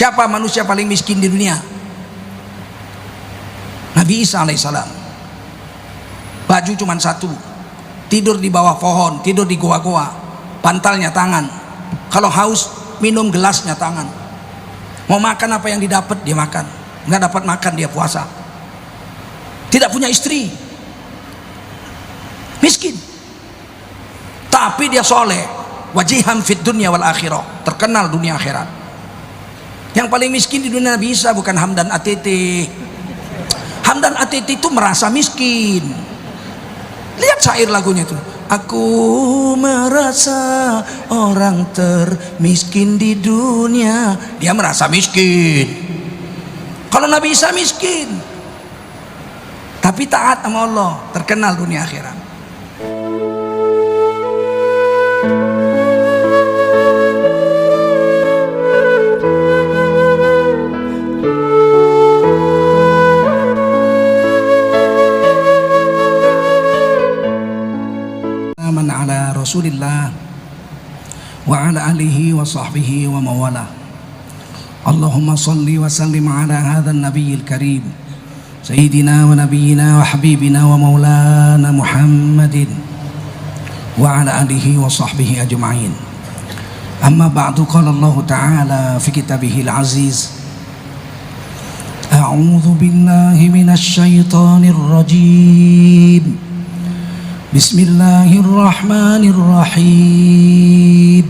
Siapa manusia paling miskin di dunia? Nabi Isa alaihissalam. Baju cuma satu, tidur di bawah pohon, tidur di goa-goa, bantalnya tangan. Kalau haus minum gelasnya tangan. Mau makan apa yang didapat dia makan, nggak dapat makan dia puasa. Tidak punya istri, miskin, tapi dia soleh, wajiham fid dunya wal akhirah, terkenal dunia akhirat. Yang paling miskin di dunia Nabi Isa bukan Hamdan ATT. Hamdan ATT itu merasa miskin. Lihat syair lagunya itu. Aku merasa orang termiskin di dunia. Dia merasa miskin. Kalau Nabi Isa miskin, tapi taat sama Allah, terkenal dunia akhirat. Ala Rasulillah wa ala alihi wa sahbihi wa mawalah. Allahumma salli wa sallim ala hadha an-nabiyil karim sayyidina wa nabiyyina wa habibina wa maulana Muhammadin wa ala alihi wa sahbihi ajma'in. Amma ba'du, qala Allah ta'ala fi kitabihil aziz, a'udzu billahi minasy syaithanir rajim. Bismillahirrahmanirrahim.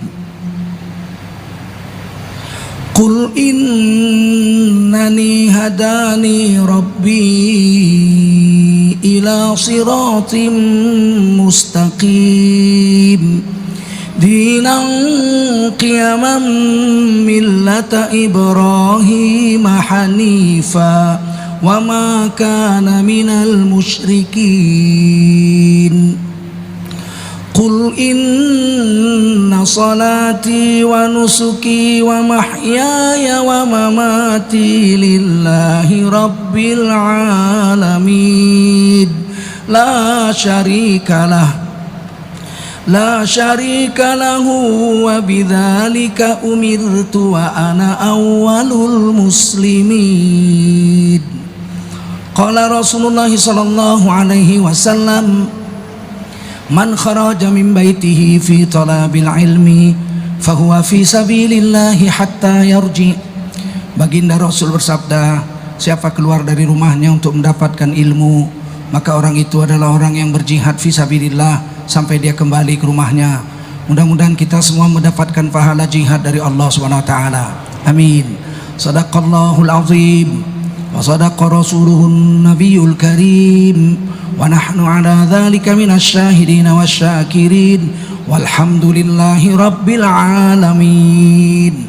Qul innani hadani rabbi ila siratim mustaqim dinan qiyaman millata Ibrahim hanifa wa ma kana minal musyrikin. Qul inna salati wa nusuki wa mahyaya wa mamati lillahi rabbil alamin la syarika lahu wa bidzalika umirtu wa ana awwalul muslimin. Qala Rasulullah sallallahu alaihi wasallam, man kharaja min baitihi fi talabil ilmi fahuwa fi sabilillahi hatta yarji. Baginda Rasul bersabda, siapa keluar dari rumahnya untuk mendapatkan ilmu, maka orang itu adalah orang yang berjihad fi sabilillah sampai dia kembali ke rumahnya. Mudah-mudahan kita semua mendapatkan pahala jihad dari Allah Subhanahu wa taala. Amin. Shadaqallahul azim wa sadaqa rasuluhun nabiyul karim wa nahnu ala dzalika minasy syahidin wasyakirin walhamdulillahi rabbil alamin.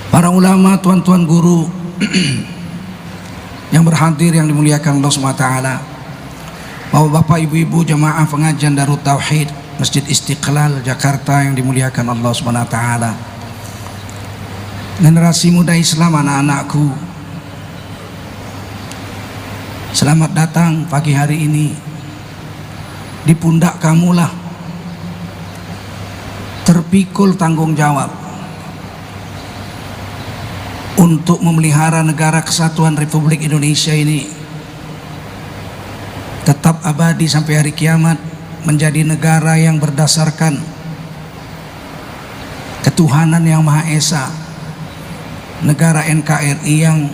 Para ulama, tuan-tuan guru yang berhadir yang dimuliakan Allah Subhanahu wa taala, Bapak, Ibu-ibu jamaah pengajian Darut Tauhid Masjid Istiqlal Jakarta yang dimuliakan Allah Subhanahu wa taala. Generasi muda Islam, anak-anakku, selamat datang pagi hari ini. Di pundak kamulah terpikul tanggung jawab untuk memelihara negara kesatuan Republik Indonesia ini tetap abadi sampai hari kiamat, menjadi negara yang berdasarkan ketuhanan yang Maha Esa, negara NKRI yang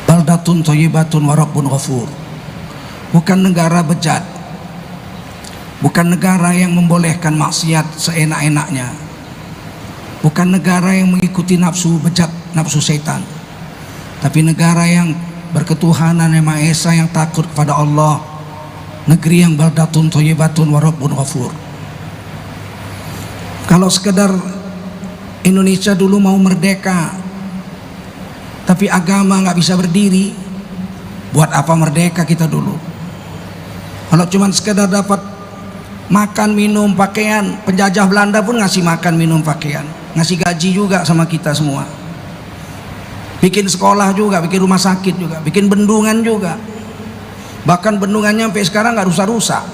baldatun thayyibatun wa rabbun ghafur. Bukan negara bejat, bukan negara yang membolehkan maksiat seenak-enaknya, bukan negara yang mengikuti nafsu bejat, nafsu setan, tapi negara yang berketuhanan yang Maha Esa, yang takut kepada Allah, negeri yang baldatun thayyibatun wa rabbun ghafur. Kalau sekedar Indonesia dulu mau merdeka tapi agama nggak bisa berdiri, buat apa merdeka kita dulu? Kalau cuma sekedar dapat makan, minum, pakaian, penjajah Belanda pun ngasih makan, minum, pakaian, ngasih gaji juga sama kita semua, bikin sekolah juga, bikin rumah sakit juga, bikin bendungan juga. Bahkan bendungannya sampai sekarang nggak rusak-rusak.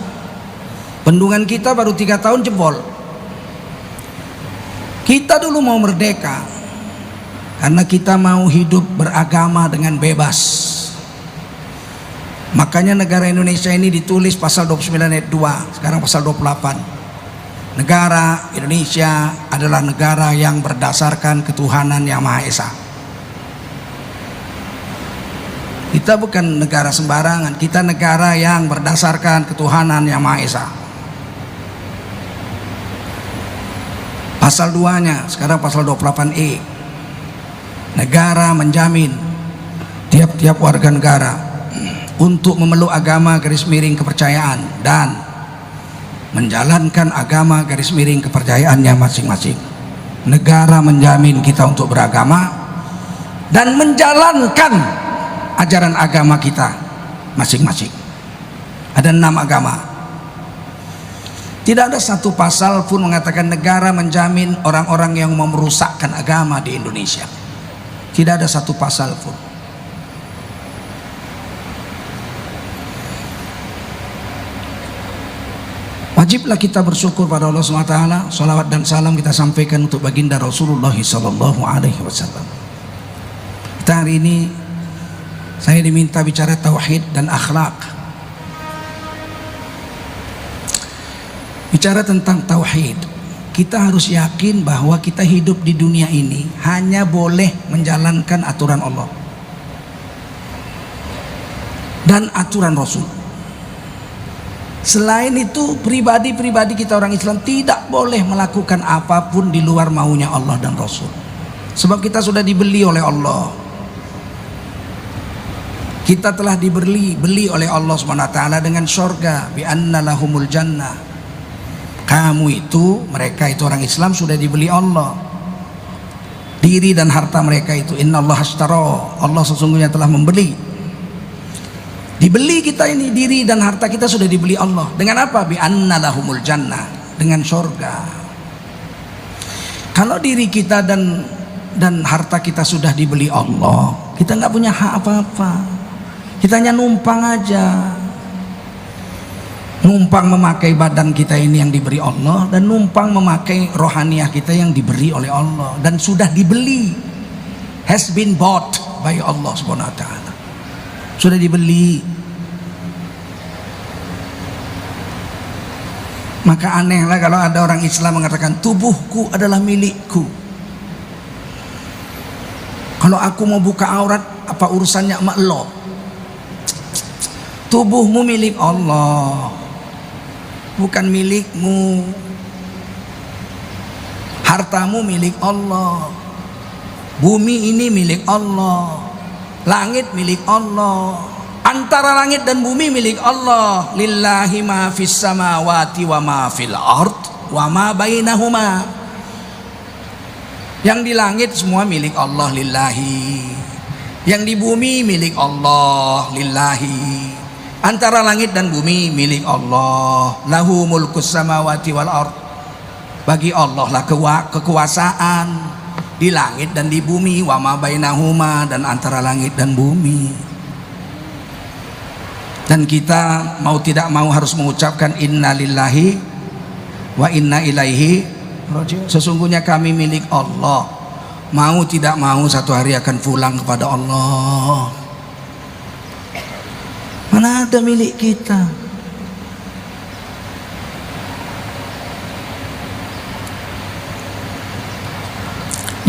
Bendungan kita baru 3 tahun jebol. Kita dulu mau merdeka karena kita mau hidup beragama dengan bebas. Makanya negara Indonesia ini ditulis pasal 29 ayat 2, sekarang pasal 28. Negara Indonesia adalah negara yang berdasarkan ketuhanan yang Maha Esa. Kita bukan negara sembarangan, kita negara yang berdasarkan ketuhanan yang Maha Esa. Pasal 2-nya sekarang pasal 28E. Negara menjamin tiap-tiap warga negara untuk memeluk agama garis miring kepercayaan dan menjalankan agama garis miring kepercayaannya masing-masing. Negara menjamin kita untuk beragama dan menjalankan ajaran agama kita masing-masing. Ada 6 agama. Tidak ada satu pasal pun mengatakan negara menjamin orang-orang yang mau merusakkan agama di Indonesia. Tidak ada satu pasal pun. Wajiblah kita bersyukur pada Allah SWT. Salawat dan salam kita sampaikan untuk baginda Rasulullah SAW. Kita hari ini saya diminta bicara tauhid dan akhlak. Bicara tentang tauhid, kita harus yakin bahwa kita hidup di dunia ini hanya boleh menjalankan aturan Allah dan aturan Rasul. Selain itu, pribadi-pribadi kita orang Islam tidak boleh melakukan apapun di luar maunya Allah dan Rasul. Sebab kita sudah dibeli oleh Allah. Kita telah dibeli oleh Allah SWT dengan surga, bi anna lahumul jannah. Kamu itu, mereka itu orang Islam sudah dibeli Allah. Diri dan harta mereka itu, innallaha ashtara, Allah sesungguhnya telah membeli. Dibeli kita ini, diri dan harta kita sudah dibeli Allah. Dengan apa? Bi anna lahumul jannah, dengan surga. Kalau diri kita dan harta kita sudah dibeli Allah, kita nggak punya hak apa-apa. Kita hanya numpang aja. Numpang memakai badan kita ini yang diberi Allah, dan numpang memakai rohaniah kita yang diberi oleh Allah, dan sudah dibeli, has been bought by Allah SWT. Sudah dibeli. Maka anehlah kalau ada orang Islam mengatakan tubuhku adalah milikku. Kalau aku mau buka aurat, apa urusannya sama lo? Tubuhmu milik Allah, bukan milikmu. Hartamu milik Allah. Bumi ini milik Allah. Langit milik Allah. Antara langit dan bumi milik Allah. Lillahi ma fis samawati wa ma fil ard wa ma bainahuma. Yang di langit semua milik Allah, lillahi. Yang di bumi milik Allah, lillahi. Antara langit dan bumi milik Allah. Lahu mulkus samawati wal ard. Bagi Allah lah kekuasaan di langit dan di bumi, wa ma bainahuma, dan antara langit dan bumi. Dan kita mau tidak mau harus mengucapkan inna lillahi wa inna ilaihi raji'un. Sesungguhnya kami milik Allah. Mau tidak mau satu hari akan pulang kepada Allah. Mana ada milik kita?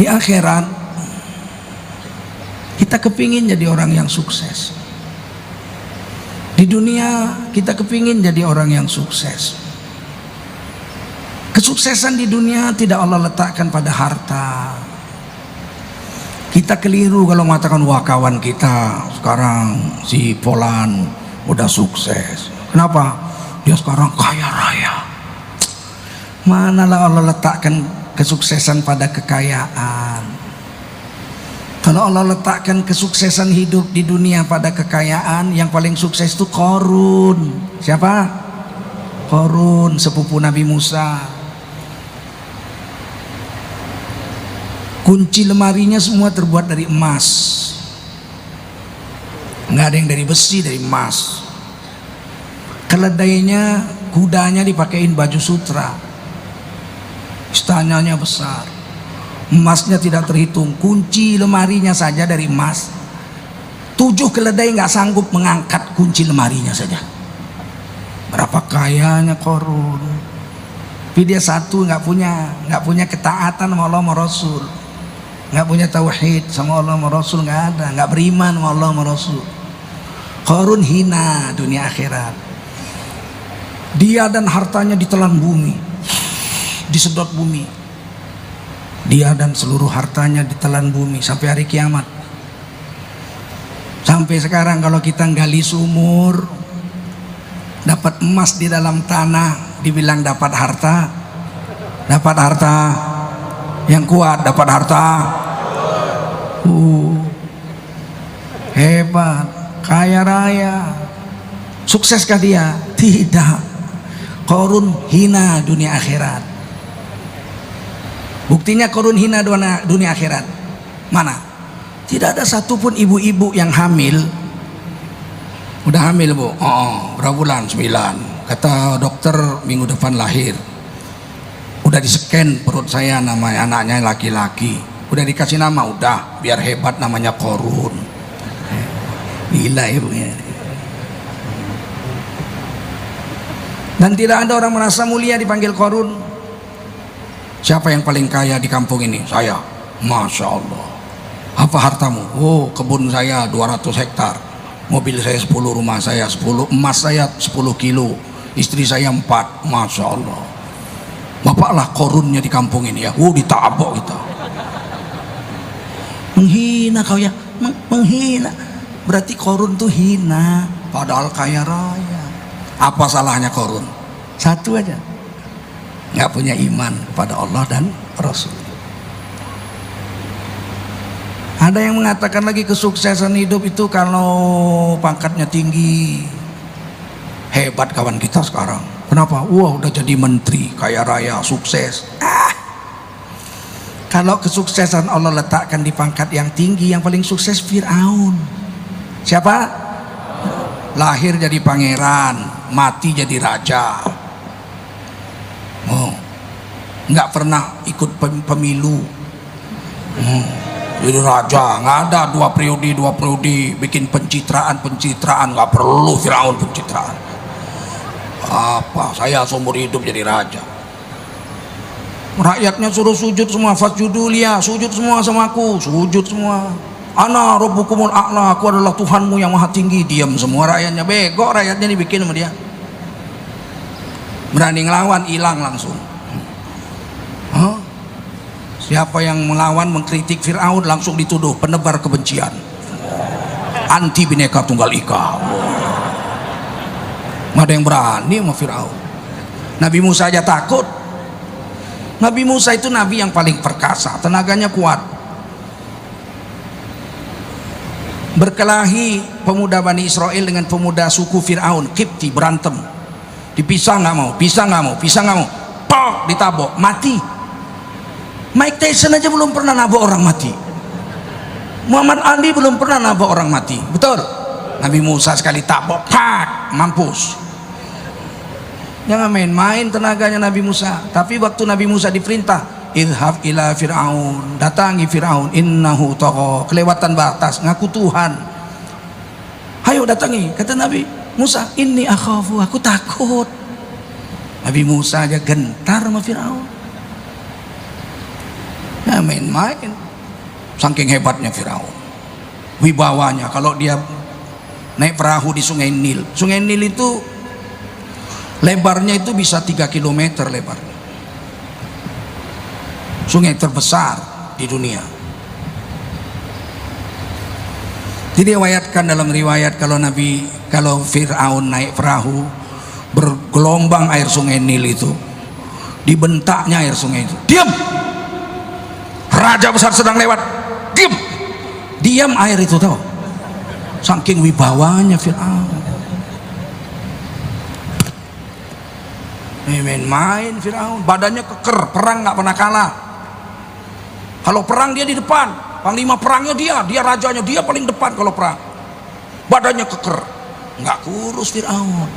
Di akhirat kita kepingin jadi orang yang sukses. Di dunia kita kepingin jadi orang yang sukses. Kesuksesan di dunia tidak Allah letakkan pada harta. Kita keliru kalau mengatakan wah kawan kita sekarang si Polan udah sukses. Kenapa? Dia sekarang kaya raya. Manalah Allah letakkan kesuksesan pada kekayaan. Kalau Allah letakkan kesuksesan hidup di dunia pada kekayaan, yang paling sukses itu Qarun. Siapa? Qarun, sepupu Nabi Musa. Kunci lemarinya semua terbuat dari emas. Nggak ada yang dari besi, dari emas. Keledainya, kudanya dipakein baju sutra. Istananya besar. Emasnya tidak terhitung, kunci lemarinya saja dari emas. 7 keledai nggak sanggup mengangkat kunci lemarinya saja. Berapa kayanya Qarun. Tapi dia satu, nggak punya ketaatan sama Allah sama Rasul, nggak punya tauhid sama Allah sama Rasul, nggak ada, nggak beriman sama Allah sama Rasul. Qarun hina dunia akhirat. Dia dan hartanya ditelan bumi, disedot bumi. Dia dan seluruh hartanya ditelan bumi sampai hari kiamat. Sampai sekarang kalau kita gali sumur, dapat emas di dalam tanah, dibilang dapat harta. Dapat harta yang kuat, dapat harta hebat, kaya raya. Sukseskah dia? Tidak. Qarun hina dunia akhirat. Buktinya Qarun hina dunia akhirat. Mana? Tidak ada satupun ibu-ibu yang hamil. Udah hamil bu? Oh, berapa bulan? 9. Kata dokter minggu depan lahir. Udah di-scan perut saya, namanya anaknya laki-laki. Udah dikasih nama, udah biar hebat namanya Qarun. Gila ibunya. Dan tidak ada orang merasa mulia dipanggil Qarun. Siapa yang paling kaya di kampung ini? Saya. Masya Allah. Apa hartamu? Oh, kebun saya 200 hektar, mobil saya 10, rumah saya 10, emas saya 10 kilo, istri saya 4. Masya Allah. Bapaklah Qarunnya di kampung ini ya. Ditabok kita. Menghina kau ya, menghina. Berarti Qarun tuh hina, padahal kaya raya. Apa salahnya Qarun? Satu aja, nggak punya iman kepada Allah dan Rasul. Ada yang mengatakan lagi kesuksesan hidup itu kalau pangkatnya tinggi. Hebat kawan kita sekarang. Kenapa? Wah, udah jadi menteri, kaya raya, sukses. Kalau kesuksesan Allah letakkan di pangkat yang tinggi, yang paling sukses Fir'aun. Siapa? Lahir jadi pangeran, mati jadi raja. Oh, nggak pernah ikut pemilu. Jadi raja, nggak ada dua periode bikin pencitraan, nggak perlu Firaun pencitraan. Apa? Saya seumur hidup jadi raja. Rakyatnya suruh sujud semua, fasjudu liya, sujud semua sama aku, sujud semua. Ana rabbukumul a'la, aku adalah Tuhanmu yang maha tinggi. Diam semua rakyatnya, bego rakyatnya dibikin sama dia. Berani ngelawan, hilang langsung. Siapa yang melawan, mengkritik Fir'aun langsung dituduh penebar kebencian, anti Bhinneka Tunggal Ika. Nggak ada yang berani sama Fir'aun. Nabi Musa aja takut. Nabi Musa itu nabi yang paling perkasa, tenaganya kuat. Berkelahi pemuda Bani Israel dengan pemuda suku Fir'aun, Qibti, berantem. Dipisah nggak mau, pisah nggak mau, pok, ditabok, mati. Mike Tyson aja belum pernah nabok orang mati. Muhammad Ali belum pernah nabok orang mati. Betul? Nabi Musa sekali tabok, tak, mampus. Jangan main-main tenaganya Nabi Musa. Tapi waktu Nabi Musa diperintah, idhab ila Fir'aun, datangi Fir'aun, innahu tagha, kelewatan batas, ngaku Tuhan. Ayo datangi, kata Nabi Musa, inni akhafu, aku takut. Nabi Musa aja gentar sama Fir'aun. Ya main-main, saking hebatnya Firaun, wibawanya. Kalau dia naik perahu di Sungai Nil, Sungai Nil itu lebarnya itu bisa 3 km lebarnya, sungai terbesar di dunia. Diriwayatkan dalam riwayat kalau Firaun naik perahu, bergelombang air Sungai Nil itu, dibentaknya air sungai itu, diam. Raja besar sedang lewat, diam air itu, tahu, saking wibawanya Fir'aun. Main-main Fir'aun, badannya keker, perang nggak pernah kalah. Kalau perang dia di depan, panglima perangnya dia rajanya, dia paling depan kalau perang. Badannya keker, nggak kurus Fir'aun.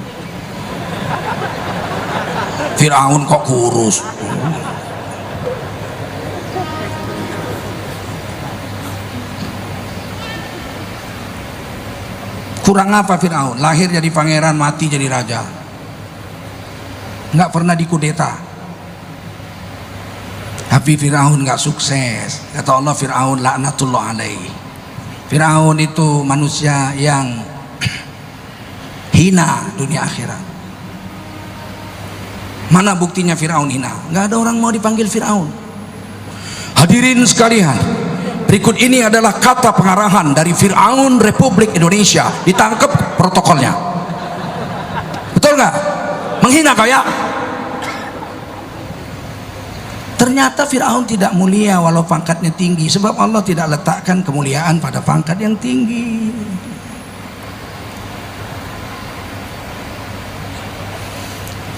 Fir'aun kok kurus? Kurang apa Fir'aun? Lahir jadi pangeran, mati jadi raja, nggak pernah dikudeta. Tapi Fir'aun nggak sukses. Kata Allah, Fir'aun laknatullah alaih. Fir'aun itu manusia yang hina dunia akhirat. Mana buktinya Fir'aun hina? Nggak ada orang mau dipanggil Fir'aun. Hadirin sekalian, berikut ini adalah kata pengarahan dari Fir'aun Republik Indonesia. Ditangkap protokolnya. Betul nggak? Menghina kau ya? Ternyata Fir'aun tidak mulia walau pangkatnya tinggi, sebab Allah tidak letakkan kemuliaan pada pangkat yang tinggi.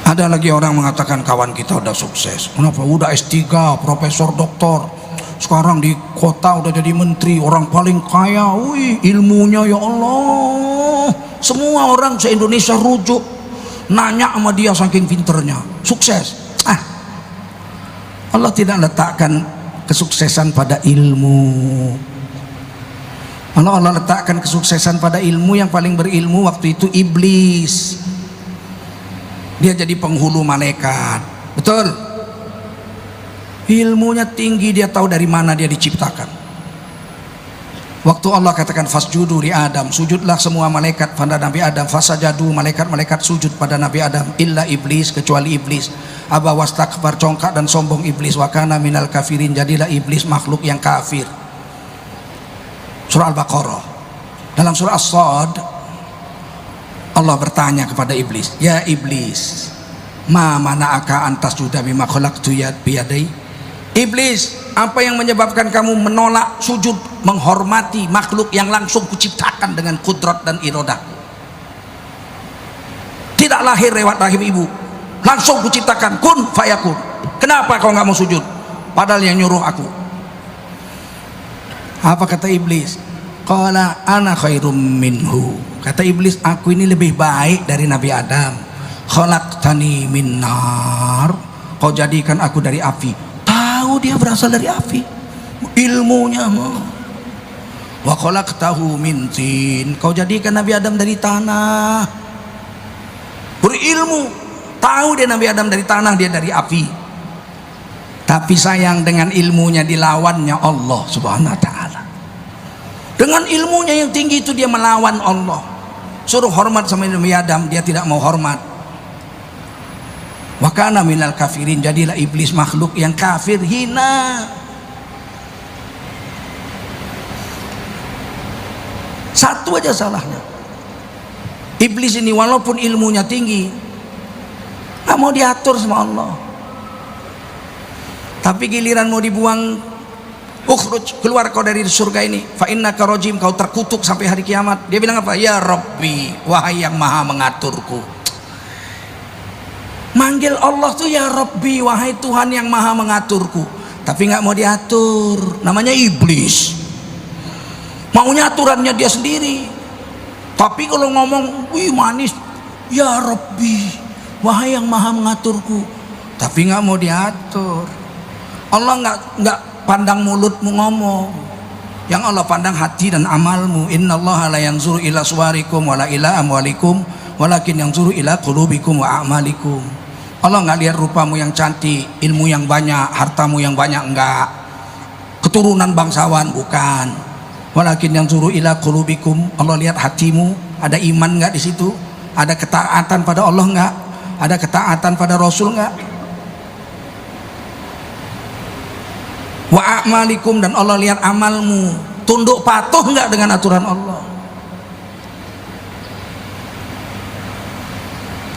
Ada lagi orang mengatakan kawan kita udah sukses. Kenapa? Udah S3, profesor, doktor. Sekarang di kota udah jadi menteri, orang paling kaya. Wih, ilmunya ya Allah. Semua orang se-Indonesia rujuk nanya sama dia saking pinternya. Sukses. Allah tidak letakkan kesuksesan pada ilmu. Allah letakkan kesuksesan pada ilmu. Yang paling berilmu waktu itu iblis. Dia jadi penghulu malaikat. Betul? Ilmunya tinggi, dia tahu dari mana dia diciptakan. Waktu Allah katakan fasjudu li Adam, sujudlah semua malaikat pada Nabi Adam. Fasajadu, malaikat-malaikat sujud pada Nabi Adam, illa iblis, kecuali iblis. Aba wastakbar, congkak dan sombong iblis. Wa kana minal kafirin, jadilah iblis makhluk yang kafir. Surah Al-Baqarah. Dalam surah As-Sad, Allah bertanya kepada iblis, ya iblis, ma mana'aka antas juda bima khalaqtu biyadai. Iblis, apa yang menyebabkan kamu menolak sujud menghormati makhluk yang langsung kuciptakan dengan kudrat dan iradah? Tidak lahir lewat rahim ibu, langsung kuciptakan, kun fayakun. Kenapa kau nggak mau sujud padahal yang nyuruh aku? Apa kata iblis? Qala ana khairum minhu. Kata iblis, aku ini lebih baik dari Nabi Adam. Khalaqtani min nar, kau jadikan aku dari api. Tahu dia berasal dari api, ilmunya. Wa khalaqtahu min tin, kau jadikan Nabi Adam dari tanah. Berilmu, tahu dia Nabi Adam dari tanah, dia dari api. Tapi sayang, dengan ilmunya dilawannya Allah Subhanahu wa ta'ala. Dengan ilmunya yang tinggi itu dia melawan Allah. Suruh hormat sama Nabi Adam, dia tidak mau hormat. Wa kana minal kafirin, jadilah iblis makhluk yang kafir, hina. Satu aja salahnya. Iblis ini walaupun ilmunya tinggi, nggak mau diatur sama Allah. Tapi giliran mau dibuang, ukhruj, keluar kau dari surga ini, fa innaka rajim, kau terkutuk sampai hari kiamat. Dia bilang apa? Ya Rabbi, wahai yang maha mengaturku. Manggil Allah tuh ya Rabbi, wahai Tuhan yang maha mengaturku. Tapi nggak mau diatur, namanya iblis. Maunya aturannya dia sendiri. Tapi kalau ngomong, wih manis, ya Rabbi, wahai yang maha mengaturku. Tapi nggak mau diatur. Allah nggak pandang mulutmu ngomong, yang Allah pandang hati dan amalmu. Innallaha la yanzuru ila suwarikum wala ila amwalikum walakin yanzuru ila qulubikum wa a'malikum. Allah nggak lihat rupamu yang cantik, ilmu yang banyak, hartamu yang banyak, enggak. Keturunan bangsawan, bukan. Walakin yanzuru ila qulubikum, Allah lihat hatimu, ada iman enggak di situ? Ada ketaatan pada Allah enggak? Ada ketaatan pada Rasul enggak? Wa a'malikum, dan Allah lihat amalmu, tunduk patuh enggak dengan aturan Allah.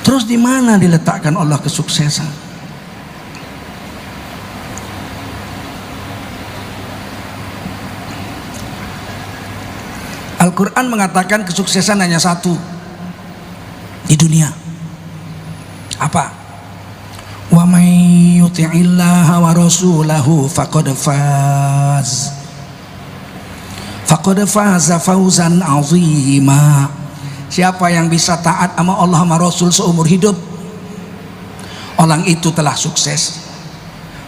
Terus di mana diletakkan Allah kesuksesan? Al-Quran mengatakan kesuksesan hanya satu di dunia. Apa? Wa may yuti'illaha wa rasulahu faqad faza fawzan 'azima. Siapa yang bisa taat sama Allah sama Rasul seumur hidup, orang itu telah sukses.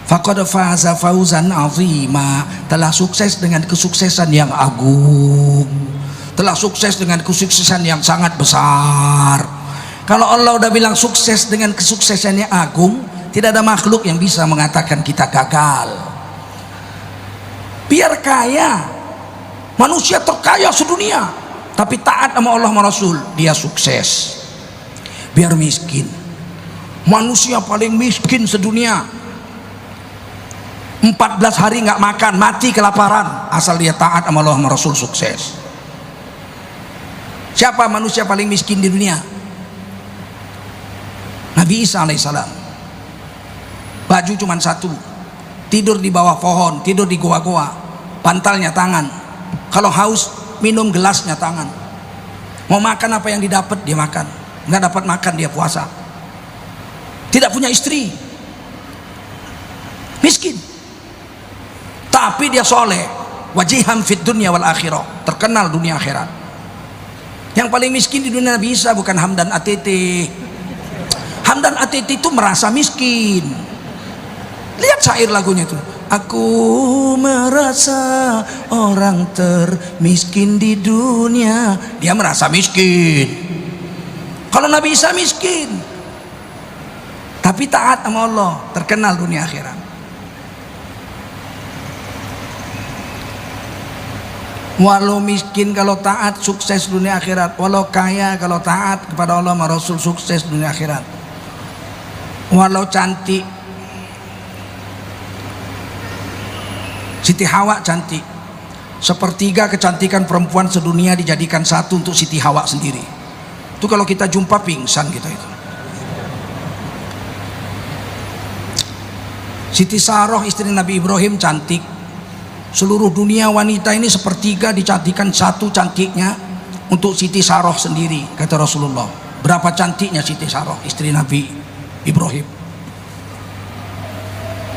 Faqad faza fawzan 'azima, telah sukses dengan kesuksesan yang agung. telah sukses dengan kesuksesan yang sangat besar. Kalau Allah udah bilang sukses dengan kesuksesannya agung, tidak ada makhluk yang bisa mengatakan kita gagal. Biar kaya, manusia terkaya sedunia, tapi taat sama Allah sama Rasul, dia sukses. Biar miskin, manusia paling miskin sedunia, 14 hari nggak makan, mati kelaparan, asal dia taat sama Allah sama Rasul, sukses. Siapa manusia paling miskin di dunia? Nabi Isa alaihissalam. Baju cuma satu, tidur di bawah pohon, tidur di goa-goa, bantalnya tangan. Kalau haus minum gelasnya tangan. Mau makan apa yang didapat dia makan, nggak dapat makan dia puasa. Tidak punya istri, miskin, tapi dia soleh, wajiham fid dunya wal akhirah, terkenal dunia akhirat. Yang paling miskin di dunia Nabi Isa bukan Hamdan ATT. Hamdan ATT itu merasa miskin. Lihat syair lagunya itu, aku merasa orang termiskin di dunia. Dia merasa miskin. Kalau Nabi Isa miskin, tapi taat sama Allah, terkenal dunia akhirat. Walau miskin kalau taat, sukses dunia akhirat. Walau kaya kalau taat kepada Allah sama Rasul, sukses dunia akhirat. Walau cantik, Siti Hawa cantik, sepertiga kecantikan perempuan sedunia dijadikan satu untuk Siti Hawa sendiri. Itu kalau kita jumpa pingsan kita itu. Siti Saroh istri Nabi Ibrahim cantik. Seluruh dunia wanita ini sepertiga dicantikan satu cantiknya untuk Siti Saroh sendiri, kata Rasulullah. Berapa cantiknya Siti Saroh istri Nabi Ibrahim.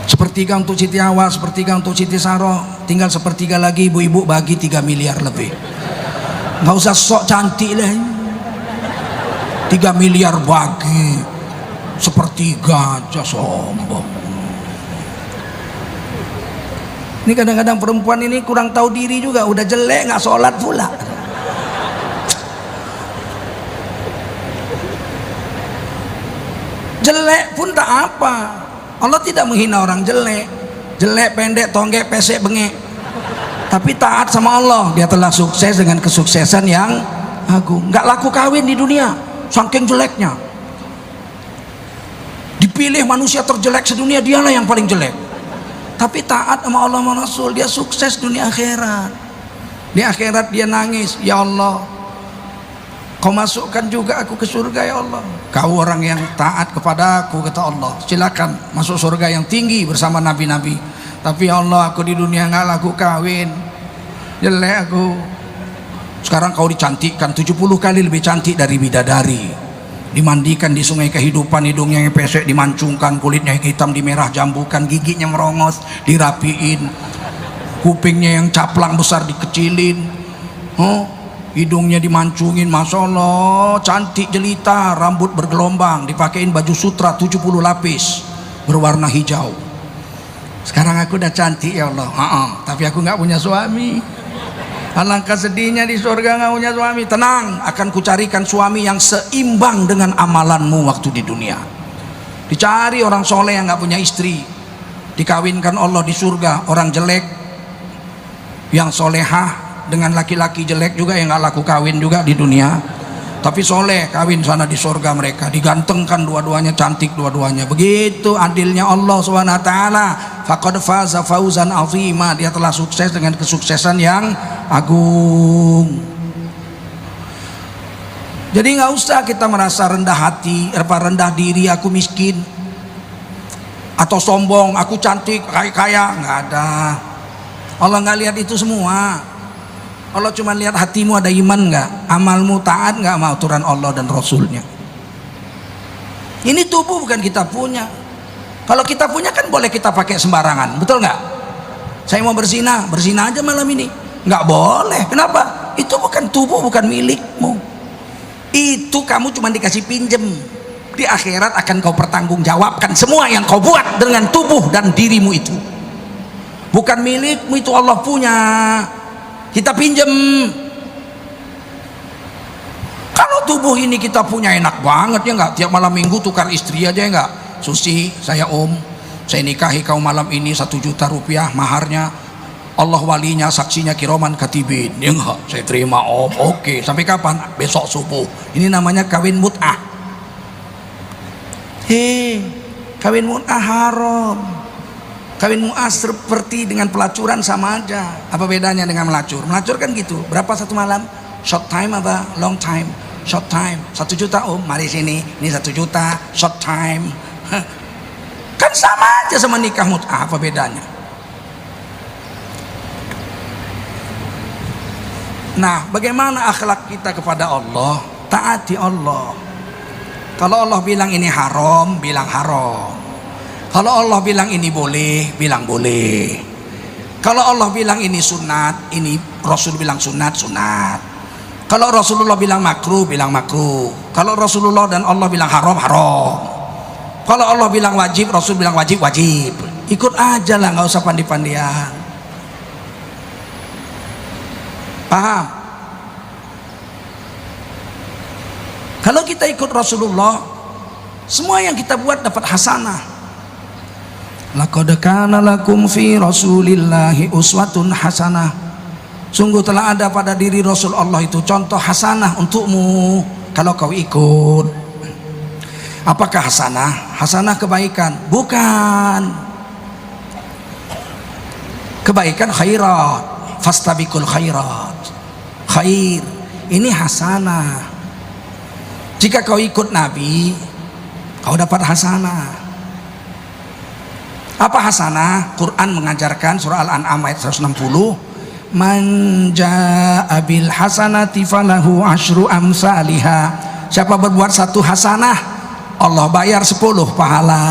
Sepertiga untuk Siti Hawa, sepertiga untuk Siti Saroh, tinggal sepertiga lagi ibu-ibu bagi 3 miliar lebih. Nggak usah sok cantik lah, 3 miliar bagi sepertiga aja, sombong. Ini kadang-kadang perempuan ini kurang tahu diri juga, udah jelek nggak sholat pula. Jelek pun tak apa, Allah tidak menghina orang jelek. Jelek, pendek, tonggek, pesek, bengek, tapi taat sama Allah, dia telah sukses dengan kesuksesan yang agung. Nggak laku kawin di dunia, saking jeleknya. Dipilih manusia terjelek sedunia, dialah yang paling jelek. Tapi taat sama Allah sama Rasul, dia sukses dunia akhirat. Di akhirat dia nangis, ya Allah, Kau masukkan juga aku ke surga ya Allah. Kau orang yang taat kepada aku, kata Allah, silakan masuk surga yang tinggi bersama nabi-nabi. Tapi ya Allah, aku di dunia nggak laku kawin, jelek aku. Sekarang kau dicantikkan 70 kali lebih cantik dari bidadari. Dimandikan di sungai kehidupan, hidungnya yang pesek dimancungkan, kulitnya yang hitam dimerah jambukan, giginya merongos dirapiin, kupingnya yang caplang besar dikecilin, hidungnya dimancungin, masya Allah, cantik jelita, rambut bergelombang, dipakein baju sutra 70 lapis berwarna hijau. Sekarang aku udah cantik ya Allah, tapi aku nggak punya suami. Alangkah sedihnya di surga nggak punya suami. Tenang, akan kucarikan suami yang seimbang dengan amalanmu waktu di dunia. Dicari orang soleh yang nggak punya istri, dikawinkan Allah di surga orang jelek yang solehah dengan laki-laki jelek juga yang nggak laku kawin juga di dunia, tapi soleh kawin sana di surga mereka, digantengkan dua-duanya, cantik dua-duanya. Begitu adilnya Allah SWT. Faqad faza fauzan azima, dia telah sukses dengan kesuksesan yang agung. Jadi nggak usah kita merasa rendah hati, rendah diri, aku miskin atau sombong, aku cantik kaya, nggak ada. Allah nggak lihat itu semua. Allah cuma lihat hatimu ada iman nggak, amalmu taat nggak sama aturan Allah dan Rasulnya. Ini tubuh bukan kita punya. Kalau kita punya kan boleh kita pakai sembarangan, betul nggak? Saya mau berzina, berzina aja malam ini, nggak boleh. Kenapa? Itu bukan tubuh, bukan milikmu. Itu kamu cuma dikasih pinjem. Di akhirat akan kau pertanggungjawabkan semua yang kau buat dengan tubuh dan dirimu itu. Bukan milikmu, itu Allah punya. Kita pinjem. Kalau tubuh ini kita punya enak banget ya enggak, tiap malam minggu tukar istri aja ya enggak. Susi, saya saya nikahi kau malam ini 1 juta rupiah maharnya, Allah walinya, saksinya kiroman katibin, ya enggak, saya terima om. Oke, sampai kapan? Besok subuh. Ini namanya kawin mut'ah. Kawin mut'ah haram. Kawin mut'ah seperti dengan pelacuran sama aja. Apa bedanya dengan melacur? Melacur kan gitu, berapa satu malam? Short time apa long time? Short time. 1 juta om, mari sini, ini 1 juta, short time. Kan sama aja sama nikah mut'ah, apa bedanya? Nah, bagaimana akhlak kita kepada Allah? Taati Allah. Kalau Allah bilang ini haram, bilang haram. Kalau Allah bilang ini boleh, bilang boleh. Kalau Allah bilang ini sunat, ini Rasul bilang sunat, sunat. Kalau Rasulullah bilang makruh, bilang makruh. Kalau Rasulullah dan Allah bilang haram, haram. Kalau Allah bilang wajib, Rasul bilang wajib, wajib. Ikut aja lah, nggak usah pandi-pandian. Paham? Kalau kita ikut Rasulullah, semua yang kita buat dapat hasanah. Laqad kana lakum fi Rasulillahi uswatun hasanah. Sungguh telah ada pada diri Rasul Allah itu contoh hasanah untukmu kalau kau ikut. Apakah hasanah? Hasanah kebaikan? Bukan. Kebaikan khairat, fastabiqul khairat. Khair, ini hasanah. Jika kau ikut Nabi, kau dapat hasanah. Apa hasanah? Quran mengajarkan surah Al-An'am ayat 160, man jaa'a bil hasanati falahu asyru amsalihha. Siapa berbuat 1 hasanah, Allah bayar 10 pahala.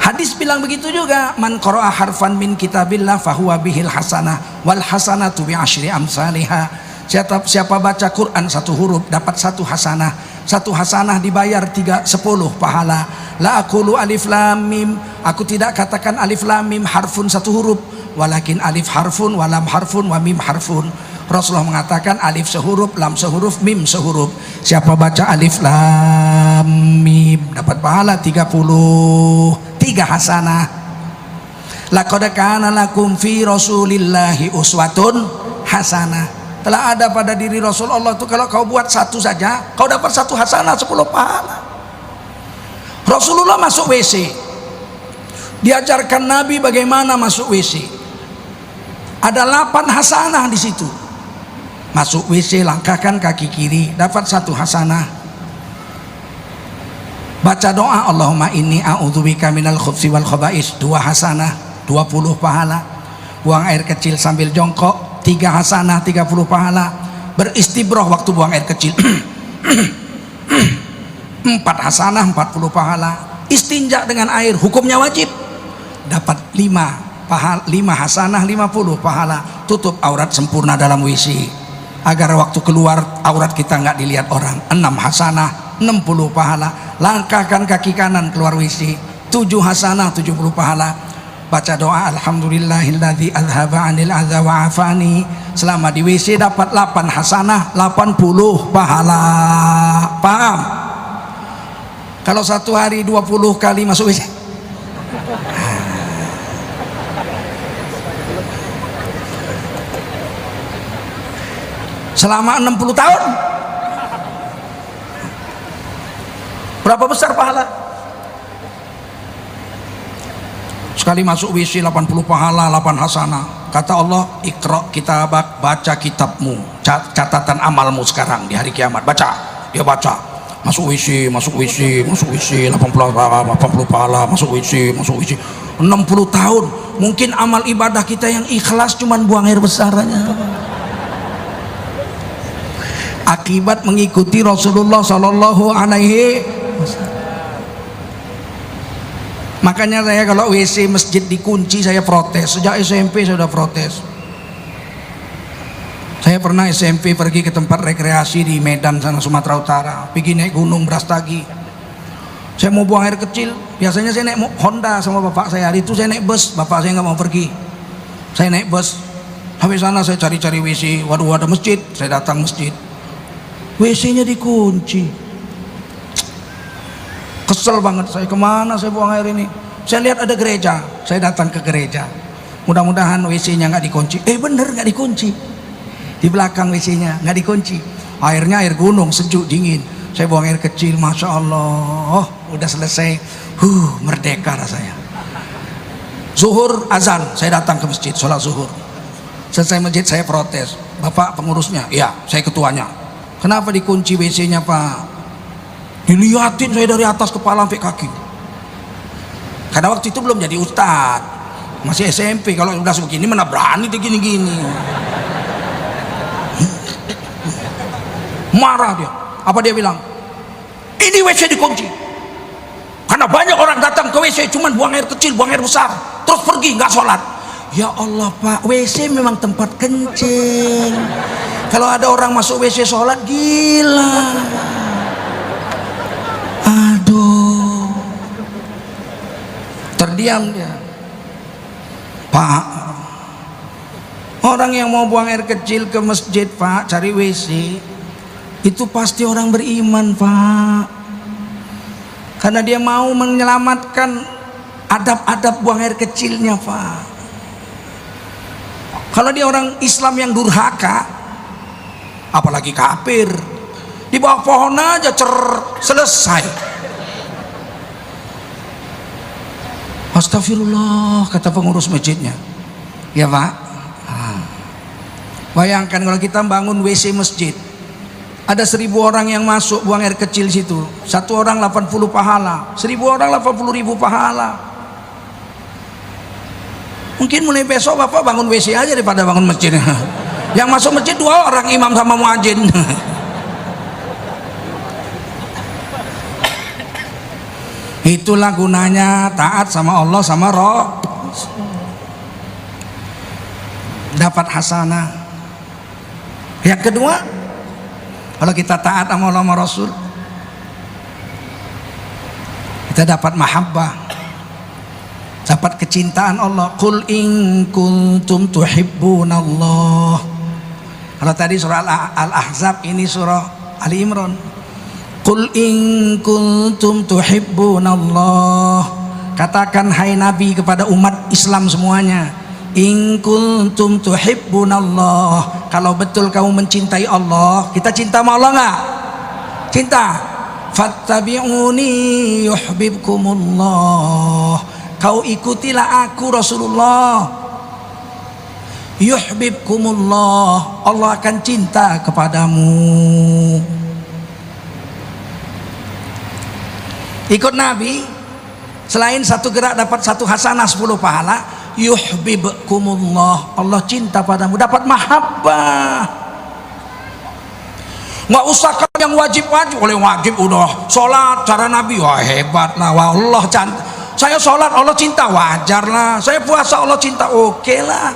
Hadis bilang begitu juga, man qara'a harfan min kitabillah fahuwa bihil hasanah wal hasanatu bi asyri amsalihha. Siapa baca Quran 1 huruf dapat 1 hasanah. 1 hasanah dibayar 10 pahala. La aqulu alif lam mim, aku tidak katakan alif lam mim harfun 1 huruf, walakin alif harfun wa lam harfun wa mim harfun. Rasulullah mengatakan alif sehuruf, lam sehuruf, mim sehuruf. Siapa baca alif lam mim dapat pahala 33 hasanah. Laqad kana lakum fi Rasulillahi uswatun hasanah. Telah ada pada diri Rasul Allah itu kalau kau buat 1 saja, kau dapat 1 hasanah 10 pahala. Rasulullah masuk WC, diajarkan Nabi bagaimana masuk WC. Ada 8 hasanah di situ. Masuk WC, langkahkan kaki kiri, dapat 1 hasanah. Baca doa Allahumma inni a'udzubika minal khubsi wal khaba'is, 2 hasanah, 20 pahala. Buang air kecil sambil jongkok, 3 hasanah, 30 pahala. Beristibroh waktu buang air kecil 4 hasanah, 40 pahala. Istinja dengan air, hukumnya wajib, dapat 5 hasanah, 50 pahala. Tutup aurat sempurna dalam WC agar waktu keluar aurat kita nggak dilihat orang, 6 hasanah, 60 pahala. Langkahkan kaki kanan keluar WC, 7 hasanah, 70 pahala. Baca doa alhamdulillahilladzi azhaba 'anil adza wa afani. Selama di WC dapat 8 hasanah, 80 pahala. Paham? Kalau 1 hari 20 kali masuk WC, selama 60 tahun berapa besar pahala? Sekali masuk WC 80 pahala, 8 hasanah. Kata Allah, iqra kitabak, baca kitabmu, catatan amalmu sekarang di hari kiamat. Baca, dia baca. Masuk WC, masuk WC, masuk WC, 80 pahala, masuk WC, masuk WC. 60 tahun. Mungkin amal ibadah kita yang ikhlas cuman buang air besar aja. Akibat mengikuti Rasulullah Sallallahu Alaihi Wasallam. Makanya saya kalau WC masjid dikunci saya protes. Sejak SMP saya sudah protes. Saya pernah SMP pergi ke tempat rekreasi di Medan sana Sumatera Utara, pergi naik gunung Brastagi. Saya mau buang air kecil, biasanya saya naik Honda sama bapak saya. Hari itu saya naik bus, bapak saya nggak mau pergi. Saya naik bus, Habis sana saya cari-cari WC, waduh ada masjid, saya datang masjid, WC-nya dikunci. Kesel banget saya, kemana saya buang air ini? Saya lihat ada gereja, saya datang ke gereja, mudah-mudahan WC-nya nggak dikunci. Bener nggak dikunci, di belakang WC-nya nggak dikunci. Airnya air gunung, sejuk dingin. Saya buang air kecil, masya Allah, udah selesai, merdeka rasanya. Zuhur azan, saya datang ke masjid, sholat zuhur. Selesai masjid saya protes, Bapak pengurusnya, ya saya ketuanya. Kenapa dikunci WC-nya Pak? Dilihatin saya dari atas kepala sampai kaki. Karena waktu itu belum jadi ustad, masih SMP. Kalau udah begini mana berani dia gini-gini. Marah dia. Apa dia bilang? Ini WC dikunci. Karena banyak orang datang ke WC cuman buang air kecil, buang air besar, terus pergi nggak sholat. Ya Allah Pak, WC memang tempat kencing. Kalau ada orang masuk WC sholat, gila. Aduh, terdiam dia. Pak, orang yang mau buang air kecil ke masjid Pak, cari WC, itu pasti orang beriman Pak. Karena dia mau menyelamatkan adab-adab buang air kecilnya Pak. Kalau dia orang Islam yang durhaka, apalagi kafir, di bawah pohon aja selesai. Astagfirullah, kata pengurus masjidnya. Ya Pak, bayangkan kalau kita bangun WC masjid, ada 1000 orang yang masuk buang air kecil situ, 1 orang 80 pahala, 1000 orang 80.000 pahala. Mungkin mulai besok Bapak bangun WC aja daripada bangun masjid. Yang masuk masjid 2 orang, imam sama muadzin. Itulah gunanya taat sama Allah sama Roh. Dapat hasanah. Yang kedua, kalau kita taat sama Allah sama Rasul, kita dapat mahabbah, dapat kecintaan Allah. Qul in kuntum tuhibbunallah. Kalau tadi surah Al-Ahzab, ini surah Ali Imran. Qul in kuntum tuhibbunallah. Katakan hai Nabi kepada umat Islam semuanya, in kuntum tuhibbunallah. Kalau betul kamu mencintai Allah, kita cinta sama Allah nggak? Cinta. Fattabi'uni yuhibbukumullah. Kau ikutilah aku Rasulullah, yuhibbukumullah, Allah akan cinta kepadamu. Ikut Nabi, selain 1 gerak dapat 1 hasanah 10 pahala, yuhibbukumullah, Allah cinta padamu, dapat mahabbah. Nggak usah kan yang wajib-wajib, oleh wajib udah sholat cara Nabi, wah hebat lah, wah Allah cantik. Saya sholat Allah cinta, wajar lah. Saya puasa Allah cinta, oke lah.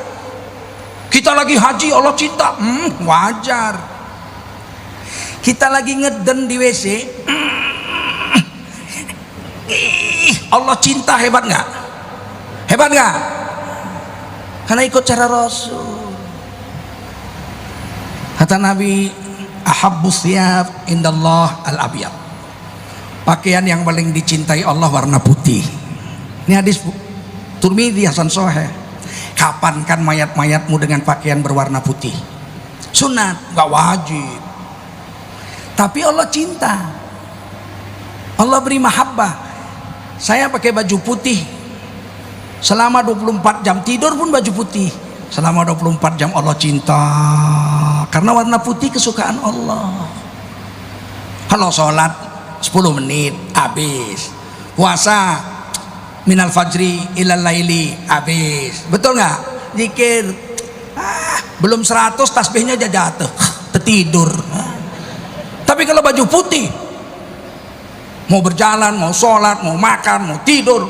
Kita lagi haji Allah cinta, wajar. Kita lagi ngeden di WC, Allah cinta, hebat nggak? Hebat nggak? Karena ikut cara Rasul. Kata Nabi, ahabbus thiyab indallah al-abyad. Pakaian yang paling dicintai Allah warna putih. Ini hadis Tirmidzi hasan sahih. Kapankan mayat-mayatmu dengan pakaian berwarna putih? Sunat, nggak wajib. Tapi Allah cinta, Allah beri mahabbah. Saya pakai baju putih selama 24 jam, tidur pun baju putih selama 24 jam, Allah cinta. Karena warna putih kesukaan Allah. Kalau sholat 10 menit habis, puasa minal fajri ilal laili habis, betul nggak? Zikir belum 100 tasbihnya aja jatuh, tertidur. Tapi kalau baju putih, mau berjalan, mau sholat, mau makan, mau tidur,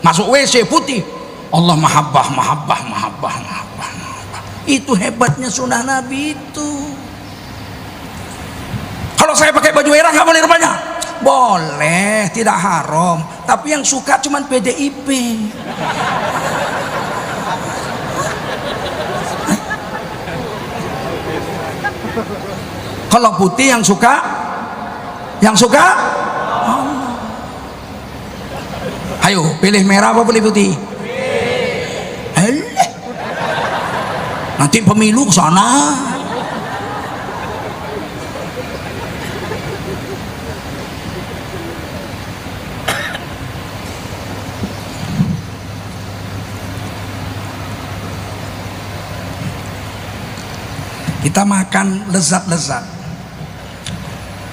masuk WC putih, Allah mahabbah, mahabbah, mahabbah, mahabbah, mahabbah. Itu hebatnya sunnah Nabi itu. Kalau saya pakai baju merah nggak boleh rupanya? Boleh, tidak haram. Tapi yang suka cuman PDIP. Kalau putih yang suka Allah. Ayo pilih merah apa pilih putih? Nanti pemilu ke sana. Kita makan lezat-lezat.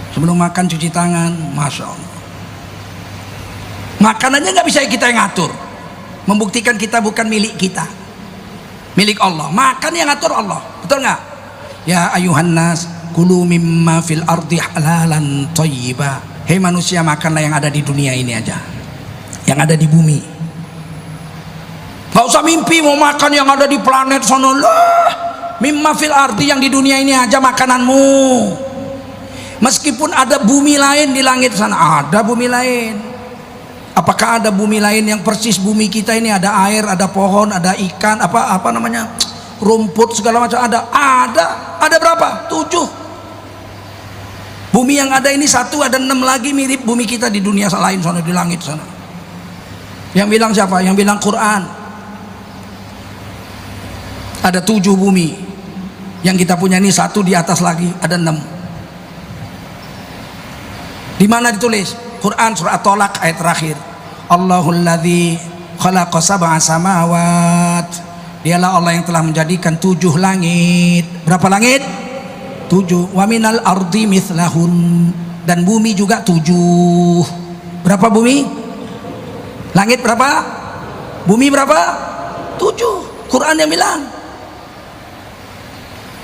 Sebelum makan cuci tangan, masya Allah. Makanannya nggak bisa kita yang ngatur, membuktikan kita bukan milik kita, milik Allah. Makan yang ngatur Allah, betul nggak? Ya ayuhan nas, kulu mimma fil ardi halalan thayyiba. Hei manusia, makanlah yang ada di dunia ini aja, yang ada di bumi. Gak usah mimpi mau makan yang ada di planet sana lah. Mimma fil ardi, yang di dunia ini aja makananmu. Meskipun ada bumi lain di langit sana, ada bumi lain. Apakah ada bumi lain yang persis bumi kita ini, ada air, ada pohon, ada ikan, apa namanya, rumput segala macam, ada berapa? 7. Bumi yang ada ini 1, ada 6 lagi mirip bumi kita di dunia lain sana, di langit sana. Yang bilang siapa? Yang bilang Quran. Ada 7 bumi. Yang kita punya ini 1, di atas lagi ada 6. Di mana ditulis? Quran surah At-Tolak ayat terakhir. Allahul ladzi khalaqa sab'a samawat. Dialah Allah yang telah menjadikan 7 langit. Berapa langit? 7. Wa minal ardi mithlahun. Dan bumi juga 7. Berapa bumi? Langit berapa? Bumi berapa? 7. Quran yang bilang.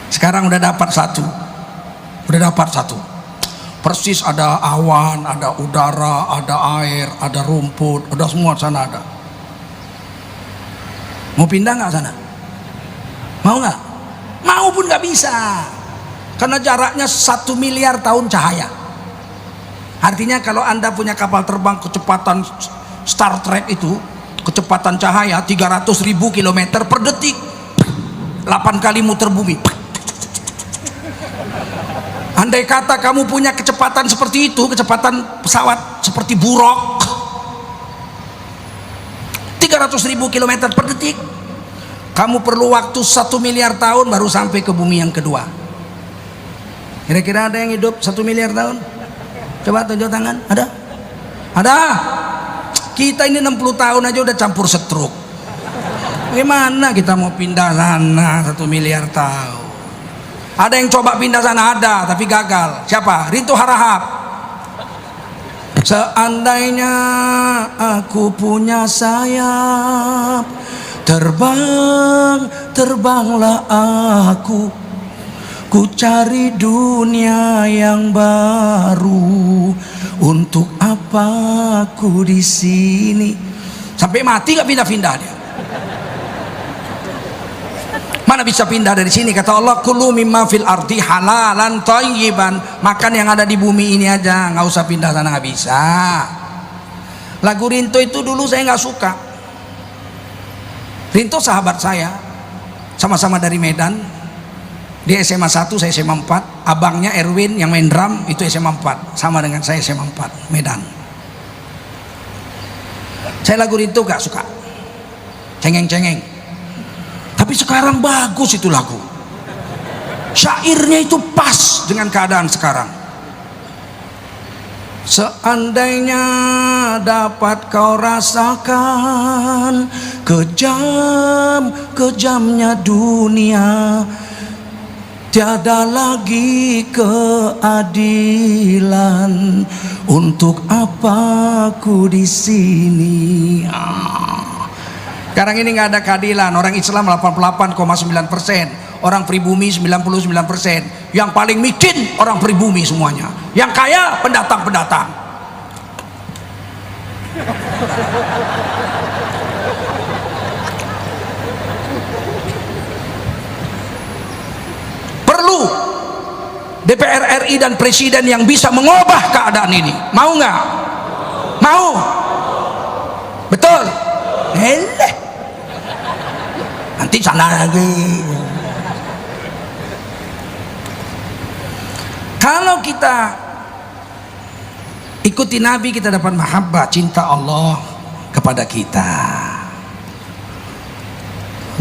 Sekarang udah dapat 1. Udah dapat 1. Persis ada awan, ada udara, ada air, ada rumput, ada semua sana ada. Mau pindah nggak sana? Mau nggak? Mau pun nggak bisa, karena jaraknya 1 miliar tahun cahaya. Artinya kalau Anda punya kapal terbang kecepatan Star Trek itu, kecepatan cahaya 300.000 km per detik, 8 kali muter bumi. Andai kata kamu punya kecepatan seperti itu, kecepatan pesawat seperti buruk 300.000 km per detik, kamu perlu waktu 1 miliar tahun baru sampai ke bumi yang kedua. Kira-kira ada yang hidup 1 miliar tahun? Coba tunjuk tangan. Ada? Ada? Kita ini 60 tahun aja udah campur stroke. Gimana kita mau pindah sana 1 miliar tahun? Ada yang coba pindah sana, ada, tapi gagal. Siapa? Rinto Harahap. Seandainya aku punya sayap, terbanglah aku, ku cari dunia yang baru. Untuk apa aku di sini? Sampai mati gak pindah-pindah dia. Mana bisa pindah dari sini? Kata Allah, kulu mimma fil ardi halalan thayyiban. Makan yang ada di bumi ini aja, nggak usah pindah sana, nggak bisa. Lagu Rinto itu dulu saya nggak suka. Rinto sahabat saya, sama-sama dari Medan. Dia SMA 1, saya SMA 4. Abangnya Erwin yang main drum itu SMA 4, sama dengan saya SMA 4 Medan. Saya lagu Rinto nggak suka, cengeng-cengeng. Tapi sekarang bagus itu lagu, syairnya itu pas dengan keadaan sekarang. Seandainya dapat kau rasakan kejamnya dunia, tiada lagi keadilan. Untuk apa aku di sini? Sekarang ini nggak ada keadilan. Orang Islam 88,9%, orang pribumi 99%. Yang paling micin orang pribumi semuanya. Yang kaya pendatang-pendatang. Perlu DPR RI dan presiden yang bisa mengubah keadaan ini. Mau nggak? Mau? Betul? Heleh. Nanti sana lagi. Kalau kita ikuti Nabi, kita dapat mahabbah, cinta Allah kepada kita.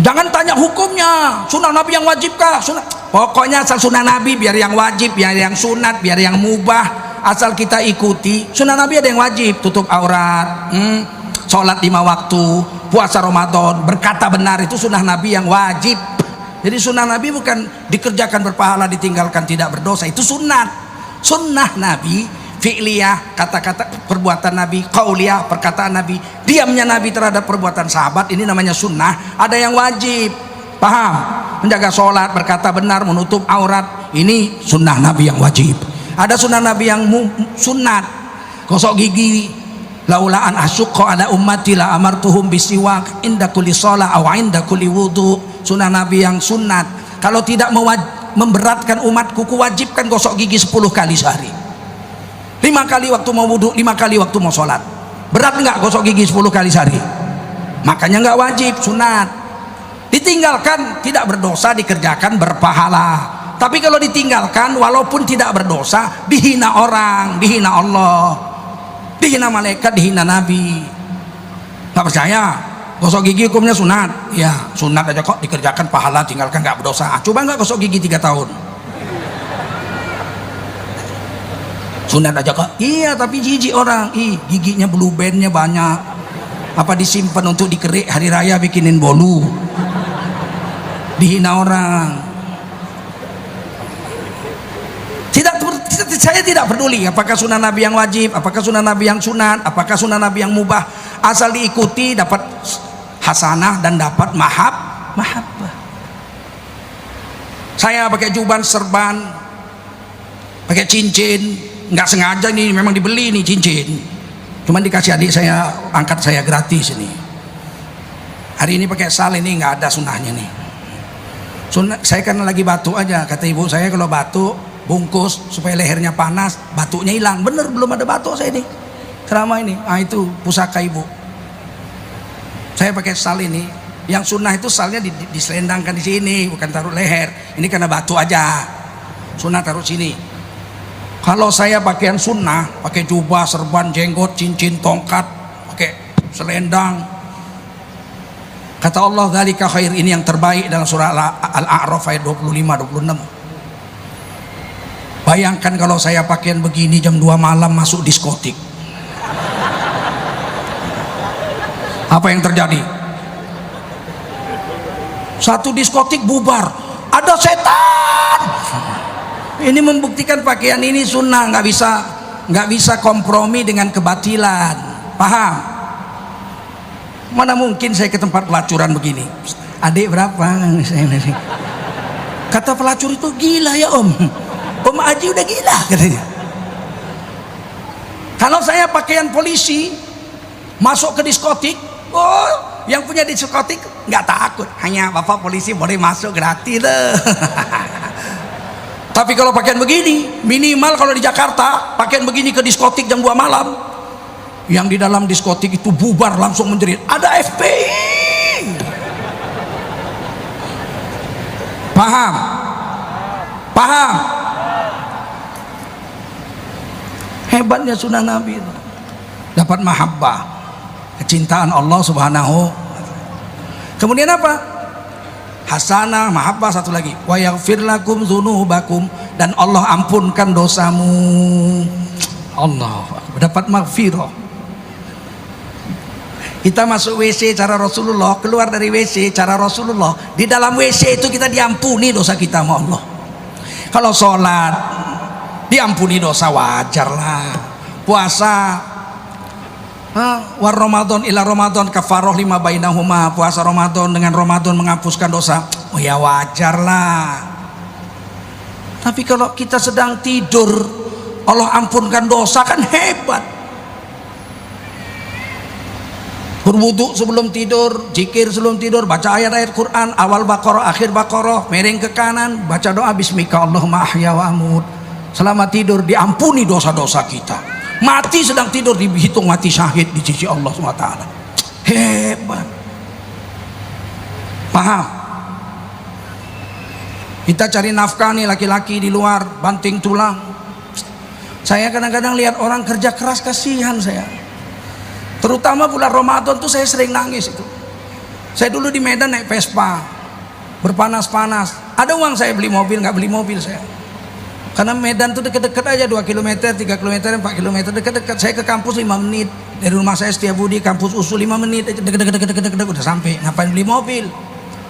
Jangan tanya hukumnya, sunnah Nabi yang wajibkah? Pokoknya asal sunnah Nabi, biar yang wajib, biar yang sunat, biar yang mubah, asal kita ikuti. Sunnah Nabi ada yang wajib, tutup aurat, sholat 5 waktu, puasa Ramadan, berkata benar, itu sunnah Nabi yang wajib. Jadi sunnah Nabi bukan dikerjakan berpahala, ditinggalkan tidak berdosa, itu sunat. Sunnah Nabi fi'liyah, kata-kata perbuatan Nabi, qauliyah, perkataan Nabi, diamnya Nabi terhadap perbuatan sahabat, ini namanya sunnah. Ada yang wajib, paham? Menjaga sholat, berkata benar, menutup aurat, ini sunnah Nabi yang wajib. Ada sunnah Nabi yang sunat, gosok gigi, laula an asyqa ala ummati la amartuhum bisiwak inda kulli shalah aw inda kulli wudu. Sunnah Nabi yang sunat, kalau tidak memberatkan umatku, kuwajibkan gosok gigi 10 kali sehari, 5 kali waktu mau wudhu, 5 kali waktu mau sholat. Berat enggak gosok gigi 10 kali sehari? Makanya enggak wajib, sunat. Ditinggalkan tidak berdosa, dikerjakan berpahala. Tapi kalau ditinggalkan walaupun tidak berdosa, dihina orang, dihina Allah, dihina malaikat, dihina Nabi. Enggak percaya? Gosok gigi hukumnya sunat. Ya, sunat aja kok, dikerjakan pahala, tinggalkan enggak berdosa. Coba enggak gosok gigi 3 tahun? Sunat aja kok. Iya, tapi jijik orang. Giginya blue bandnya banyak. Apa disimpan untuk dikerik hari raya bikinin bolu? Dihina orang. Saya tidak peduli apakah sunnah Nabi yang wajib, apakah sunnah Nabi yang sunat, apakah sunnah Nabi yang mubah, asal diikuti dapat hasanah dan dapat mahabbah. Saya pakai juban serban, pakai cincin, nggak sengaja nih, memang dibeli nih cincin, cuman dikasih adik saya, angkat saya gratis ini. Hari ini pakai sal, ini nggak ada sunnahnya nih. Sunnah saya karena lagi batuk aja, kata ibu saya kalau batuk bungkus supaya lehernya panas, batuknya hilang. Bener, belum ada batuk saya nih selama ini. Itu pusaka ibu. Saya pakai sal ini. Yang sunnah itu salnya diselendangkan di sini, bukan taruh leher. Ini karena batuk aja. Sunnah taruh sini. Kalau saya pakaian sunnah, pakai jubah, serban, jenggot, cincin, tongkat, pakai selendang, kata Allah, dzalika khair, ini yang terbaik, dalam surah Al-A'raf ayat 25-26. Bayangkan kalau saya pakaian begini jam 2 malam masuk diskotik, apa yang terjadi? Satu diskotik bubar, ada setan. Ini membuktikan pakaian ini sunnah, nggak bisa kompromi dengan kebatilan, paham? Mana mungkin saya ke tempat pelacuran begini, adik berapa? Kata pelacur itu, gila ya om Aji udah gila katanya. Kalau saya pakaian polisi masuk ke diskotik, yang punya diskotik nggak takut, hanya bapak polisi boleh masuk gratis deh. Tapi kalau pakaian begini, minimal kalau di Jakarta pakaian begini ke diskotik jam 2 malam, yang di dalam diskotik itu bubar langsung menjerit, ada FPI. Paham? Hebatnya sunnah Nabi itu, dapat mahabbah, kecintaan Allah Subhanahu. Kemudian apa? Hasanah, mahabbah, satu lagi, wa yaghfir lakum dzunubakum, dan Allah ampunkan dosamu. Allah dapat maghfirah. Kita masuk WC cara Rasulullah, keluar dari WC cara Rasulullah. Di dalam WC itu kita diampuni dosa kita sama Allah. Kalau sholat diampuni dosa, wajar lah. Puasa, war Ramadan ila Ramadan kafaroh lima bainahuma, puasa Ramadan dengan Ramadan menghapuskan dosa, oh ya wajar lah. Tapi kalau kita sedang tidur Allah ampunkan dosa, kan hebat. Berwudu sebelum tidur, zikir sebelum tidur, baca ayat-ayat Quran, awal Baqarah, akhir Baqarah, miring ke kanan, baca doa bismika Allahumma ahya wa amut. Selama tidur diampuni dosa-dosa kita. Mati sedang tidur dihitung mati syahid di sisi Allah SWT. Hebat. Paham? Kita cari nafkah nih, laki-laki di luar banting tulang, Saya kadang-kadang lihat orang kerja keras, kasihan saya. Terutama bulan Ramadan tuh saya sering nangis itu. Saya dulu di Medan naik Vespa, berpanas-panas. Ada uang saya beli mobil, nggak beli mobil saya. Karena Medan tuh deket-deket aja, 2 km, 3 km, 4 km, deket-deket. Saya ke kampus 5 menit. Dari rumah saya Setiabudi, kampus USU 5 menit, deket-deket udah sampai. Ngapain beli mobil?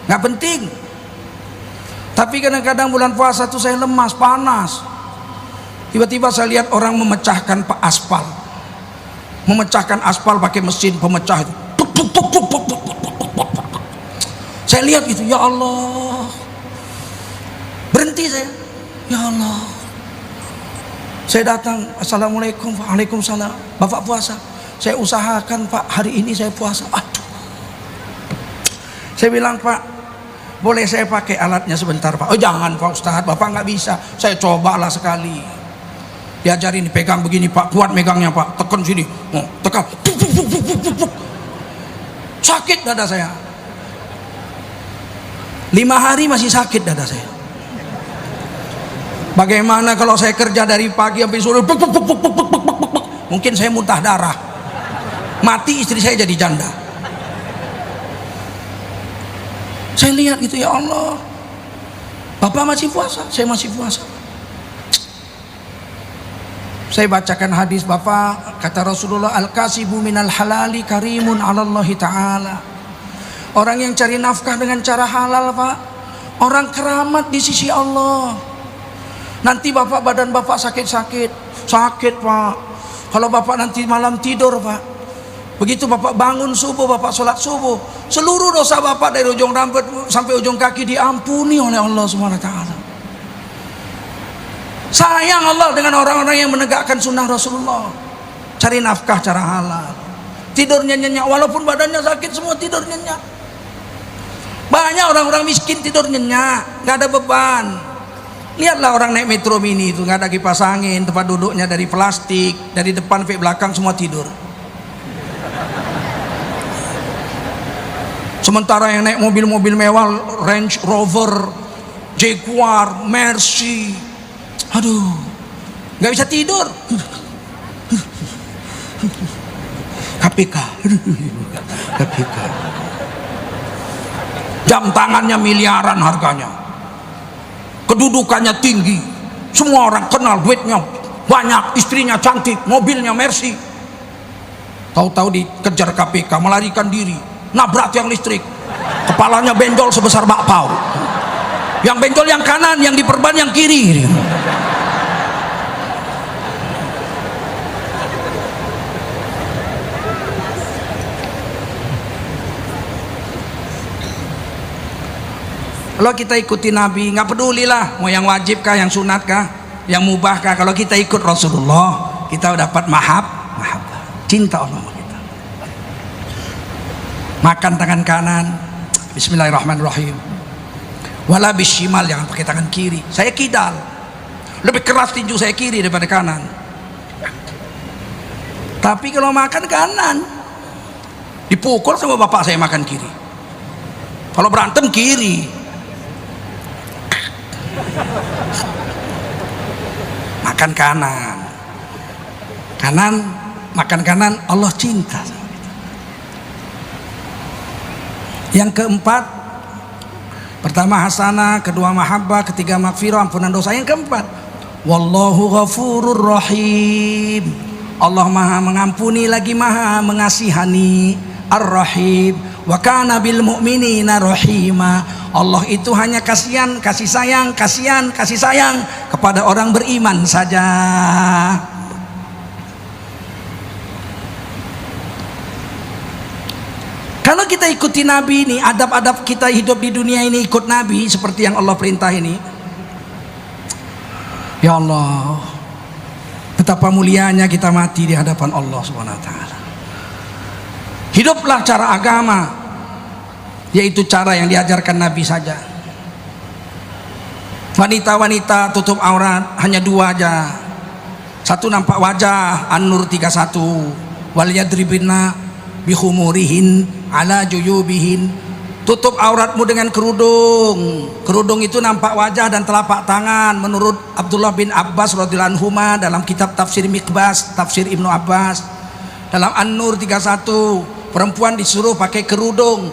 Nggak penting. Tapi kadang-kadang bulan puasa tuh saya lemas, panas. Tiba-tiba saya lihat orang memecahkan aspal. Memecahkan aspal pakai mesin pemecah itu. Saya lihat gitu, ya Allah. Berhenti saya. Ya Allah. Saya datang, assalamualaikum, waalaikumsalam. Bapak puasa? Saya usahakan Pak, hari ini saya puasa. Aduh. Saya bilang, Pak, boleh saya pakai alatnya sebentar Pak? Oh jangan Pak Ustadz, Bapak nggak bisa. Saya cobalah sekali. Diajarin pegang begini Pak, kuat megangnya Pak, tekan sini, tekan. Sakit dada saya. 5 hari masih sakit dada saya. Bagaimana kalau saya kerja dari pagi sampai sore, mungkin saya muntah darah, mati istri saya jadi janda. Saya lihat gitu, ya Allah, Bapak masih puasa, saya masih puasa. Saya bacakan hadis Bapak, kata Rasulullah, al-kasibu minal halali karimun alallahi ta'ala. Orang yang cari nafkah dengan cara halal Pak, orang keramat di sisi Allah. Nanti Bapak, badan Bapak sakit Pak. Kalau Bapak nanti malam tidur Pak, begitu Bapak bangun subuh, Bapak sholat subuh, seluruh dosa Bapak dari ujung rambut sampai ujung kaki diampuni oleh Allah SWT. Sayang Allah dengan orang-orang yang menegakkan sunnah Rasulullah. Cari nafkah cara halal, tidurnya nyenyak, walaupun badannya sakit semua tidur nyenyak. Banyak orang-orang miskin tidur nyenyak, gak ada beban. Lihatlah orang naik metro mini itu, nggak ada kipas angin, tempat duduknya dari plastik, dari depan sampai belakang semua tidur. Sementara yang naik mobil-mobil mewah, Range Rover, Jaguar, Mercy, aduh, nggak bisa tidur. KPK. Jam tangannya miliaran harganya. Kedudukannya tinggi, semua orang kenal, duitnya banyak, istrinya cantik, mobilnya Mercy. Tahu-tahu dikejar KPK, melarikan diri, nabrak tiang listrik, kepalanya benjol sebesar bakpao. Yang benjol yang kanan, yang diperban yang kiri. Kalau kita ikuti Nabi, nggak pedulilah mau yang wajib kah, yang sunat kah, yang mubah kah. Kalau kita ikut Rasulullah, kita dapat mahabbah, cinta Allah kita. Makan tangan kanan, Bismillahirrahmanirrahim. Wala bishimal, jangan pakai tangan kiri. Saya kidal, lebih keras tinju saya kiri daripada kanan. Tapi kalau makan kanan, dipukul sama bapak saya makan kiri. Kalau berantem kiri. Makan kanan, makan kanan, Allah cinta sama kita. Yang keempat, pertama hasanah, kedua mahabbah, ketiga maghfirah, ampunan dosa. Yang keempat, wallahu ghafurur rahim. Allah maha mengampuni lagi maha mengasihani, ar-rahim. Wa kana bil mu'minina rahima. Allah itu hanya kasih sayang kepada orang beriman saja. Kalau kita ikuti Nabi ini, adab-adab kita hidup di dunia ini ikut Nabi seperti yang Allah perintah ini. Ya Allah, betapa mulianya kita mati di hadapan Allah SWT. Hiduplah cara agama, yaitu cara yang diajarkan Nabi saja. Wanita-wanita tutup aurat hanya 2 aja. Satu nampak wajah, An-Nur 31. Wal yadribna bihumurihin ala juyubihin. Tutup auratmu dengan kerudung. Kerudung itu nampak wajah dan telapak tangan. Menurut Abdullah bin Abbas radhiyallahu anhu dalam kitab Tafsir Miqbas, Tafsir Ibnu Abbas, dalam An-Nur 31, perempuan disuruh pakai kerudung.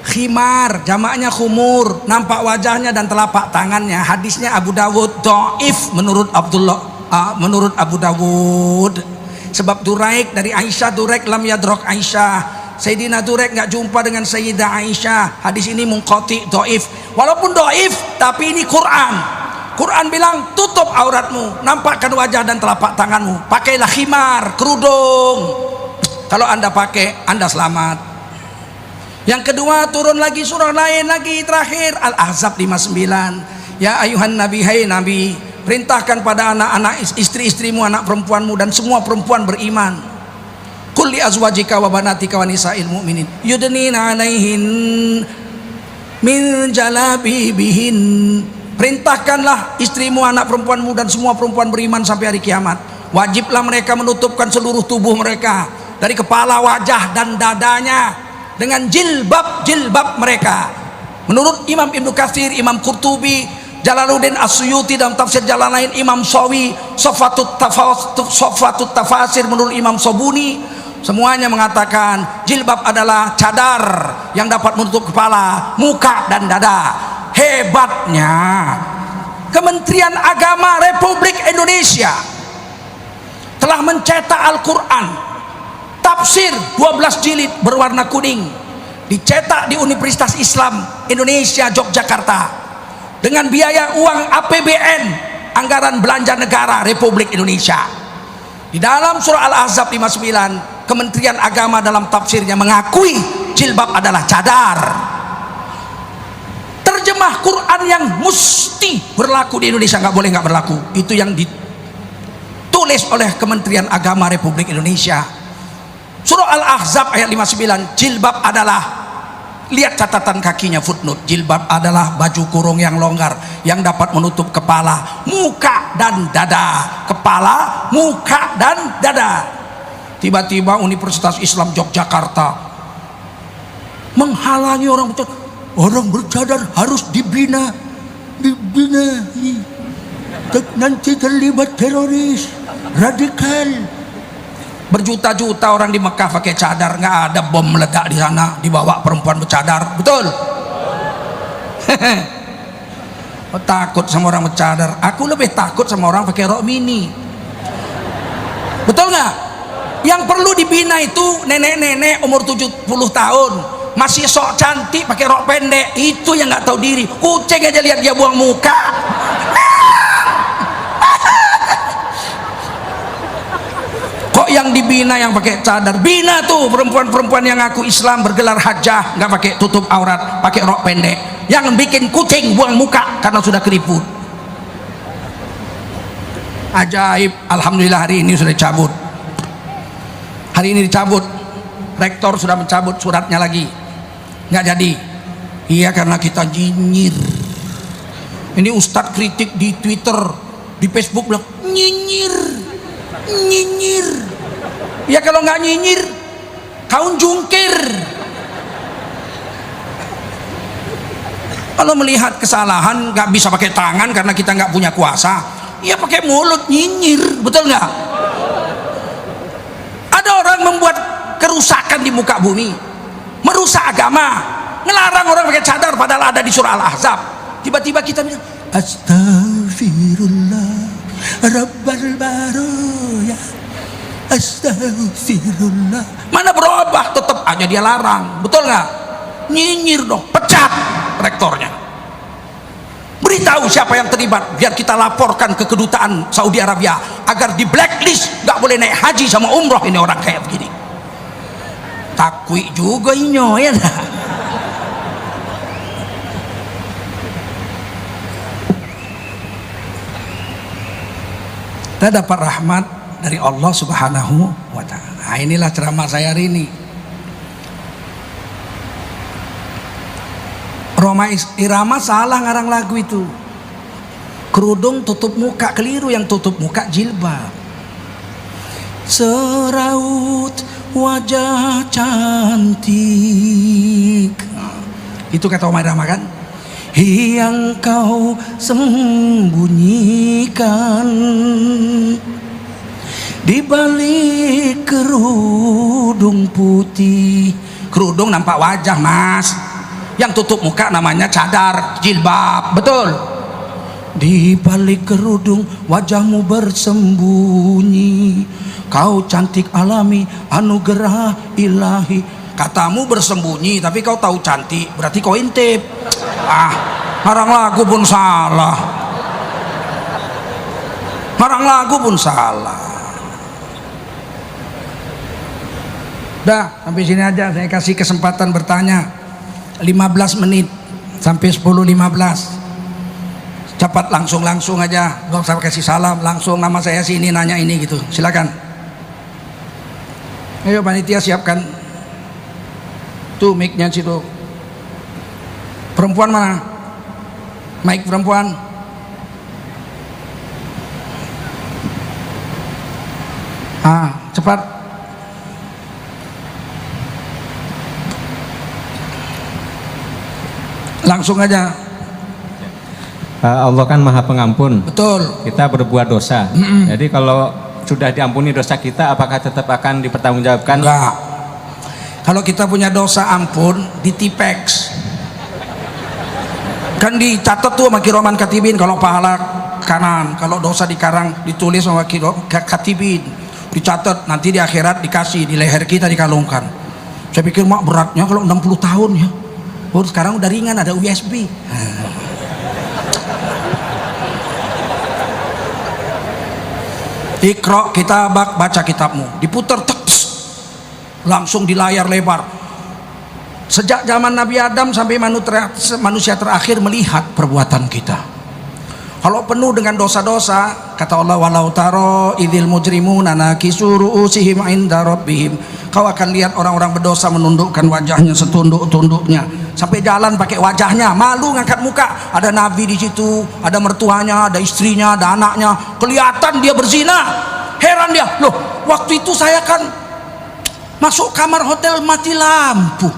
Khimar, jamaknya khumur, nampak wajahnya dan telapak tangannya. Hadisnya Abu Dawud dhaif menurut Abu Dawud. Sebab Duraik dari Aisyah, Duraik lam yadrok Aisyah. Sayyidina Duraik nggak jumpa dengan Sayyidah Aisyah. Hadis ini munqati, dhaif. Walaupun dhaif, tapi ini Quran. Quran bilang tutup auratmu, nampakkan wajah dan telapak tanganmu. Pakailah khimar, kerudung. Kalau Anda pakai, Anda selamat. Yang kedua, turun lagi surah lain lagi terakhir, Al-Ahzab 59. Ya ayuhan nabi, hai nabi, perintahkan pada anak-anak istri-istrimu, anak perempuanmu dan semua perempuan beriman. Qul li azwajika wa banatika wa nisa'il mu'minin yudnina 'alaihin min jalabibihin. Perintahkanlah istrimu, anak perempuanmu dan semua perempuan beriman sampai hari kiamat. Wajiblah mereka menutupkan seluruh tubuh mereka dari kepala, wajah dan dadanya dengan jilbab mereka. Menurut Imam Ibnu Katsir, Imam Qurtubi, Jalaluddin As-Suyuti dalam tafsir Jalalain, Imam Sawi, Sofatut Tafasir menurut Imam Sobuni, semuanya mengatakan jilbab adalah cadar yang dapat menutup kepala, muka dan dada. Hebatnya Kementerian Agama Republik Indonesia telah mencetak Al-Quran tafsir 12 jilid berwarna kuning, dicetak di Universitas Islam Indonesia Yogyakarta dengan biaya uang APBN, anggaran belanja negara Republik Indonesia. Di dalam surah Al-Ahzab 59, Kementerian Agama dalam tafsirnya mengakui jilbab adalah cadar. Terjemah Quran yang mesti berlaku di Indonesia, nggak boleh nggak berlaku. Itu yang ditulis oleh Kementerian Agama Republik Indonesia. Surah Al-Ahzab ayat 59, jilbab adalah, lihat catatan kakinya footnote, jilbab adalah baju kurung yang longgar yang dapat menutup kepala, muka dan dada. Kepala, muka dan dada. Tiba-tiba Universitas Islam Yogyakarta menghalangi orang bercadar harus dibina, nanti terlibat teroris radikal. Berjuta-juta orang di Mekah pakai cadar, nggak ada bom meledak di sana, dibawa perempuan bercadar, betul? Takut sama orang bercadar. Aku lebih takut sama orang pakai rok mini, betul nggak? Yang perlu dibina itu nenek-nenek umur 70 tahun masih sok cantik pakai rok pendek, itu yang nggak tahu diri. Kucing aja lihat dia buang muka. Kok yang dibina yang pakai cadar? Bina tuh perempuan-perempuan yang ngaku Islam bergelar hajah, nggak pakai tutup aurat, pakai rok pendek. Yang bikin kucing buang muka karena sudah keriput. Ajaib, alhamdulillah hari ini sudah dicabut. Hari ini dicabut, rektor sudah mencabut suratnya lagi, nggak jadi. Iya, karena kita nyinyir. Ini ustadz kritik di Twitter, di Facebook bilang nyinyir. Ya kalau nggak nyinyir, kau jungkir. Kalau melihat kesalahan nggak bisa pakai tangan karena kita nggak punya kuasa, ya pakai mulut nyinyir, betul nggak? Ada orang membuat kerusakan di muka bumi, merusak agama, ngelarang orang pakai cadar padahal ada di surah Al-Ahzab. Tiba-tiba kita bilang astagfirullah rabbal baraya, astagfirullah. Mana berubah, tetap aja dia larang, betul nggak? Nyinyir dong, pecat rektornya. Beritahu siapa yang terlibat, biar kita laporkan ke kedutaan Saudi Arabia agar di blacklist, nggak boleh naik haji sama umroh ini orang kayak begini. Takwi juga inyo ya. Kita dapat rahmat dari Allah Subhanahu wa ta'ala. Nah, inilah ceramah saya hari ini. Roma Irama salah ngarang lagu itu. Kerudung tutup muka, keliru, yang tutup muka jilbab. Seraut wajah cantik Itu kata Omar Rama kan, yang kau sembunyikan di balik kerudung putih. Kerudung nampak wajah mas, yang tutup muka namanya cadar, jilbab, betul. Di balik kerudung wajahmu bersembunyi, kau cantik alami anugerah ilahi. Katamu bersembunyi tapi kau tahu cantik, berarti kau intip. Ngarang lagu pun salah, ngarang lagu pun salah. Dah, sampai sini aja. Saya kasih kesempatan bertanya 15 menit sampai 10-15. Cepat, langsung aja. Gak usah kasih salam, langsung nama saya sini, nanya ini gitu. Silakan. Ayo panitia siapkan. Tuh mic-nya situ. Perempuan mana? Mic perempuan. Cepat. Langsung aja. Allah kan Maha Pengampun. Betul. Kita berbuat dosa. Jadi kalau sudah diampuni dosa kita, apakah tetap akan dipertanggungjawabkan? Enggak. Kalau kita punya dosa ampun, ditipex. Kan dicatat tuh sama Kiroman Katibin, kalau pahala kanan, kalau dosa dikarang ditulis sama Katibin, dicatat, nanti di akhirat dikasih di leher kita, dikalungkan. Saya pikir mak beratnya kalau 60 tahun ya. Sekarang udah ringan, ada USB. Iqra kitabak, baca kitabmu, diputar langsung di layar lebar. Sejak zaman Nabi Adam sampai manusia terakhir melihat perbuatan kita. Kalau penuh dengan dosa-dosa, kata Allah, walau taro idzil mujrimuna nakisu ru'usihim inda rabbihim. Kau akan lihat orang-orang berdosa menundukkan wajahnya setunduk-tunduknya, sampai jalan pakai wajahnya, malu ngangkat muka. Ada nabi di situ, ada mertuanya, ada istrinya, ada anaknya, kelihatan dia berzina. Heran dia, loh waktu itu saya kan masuk kamar hotel mati lampu.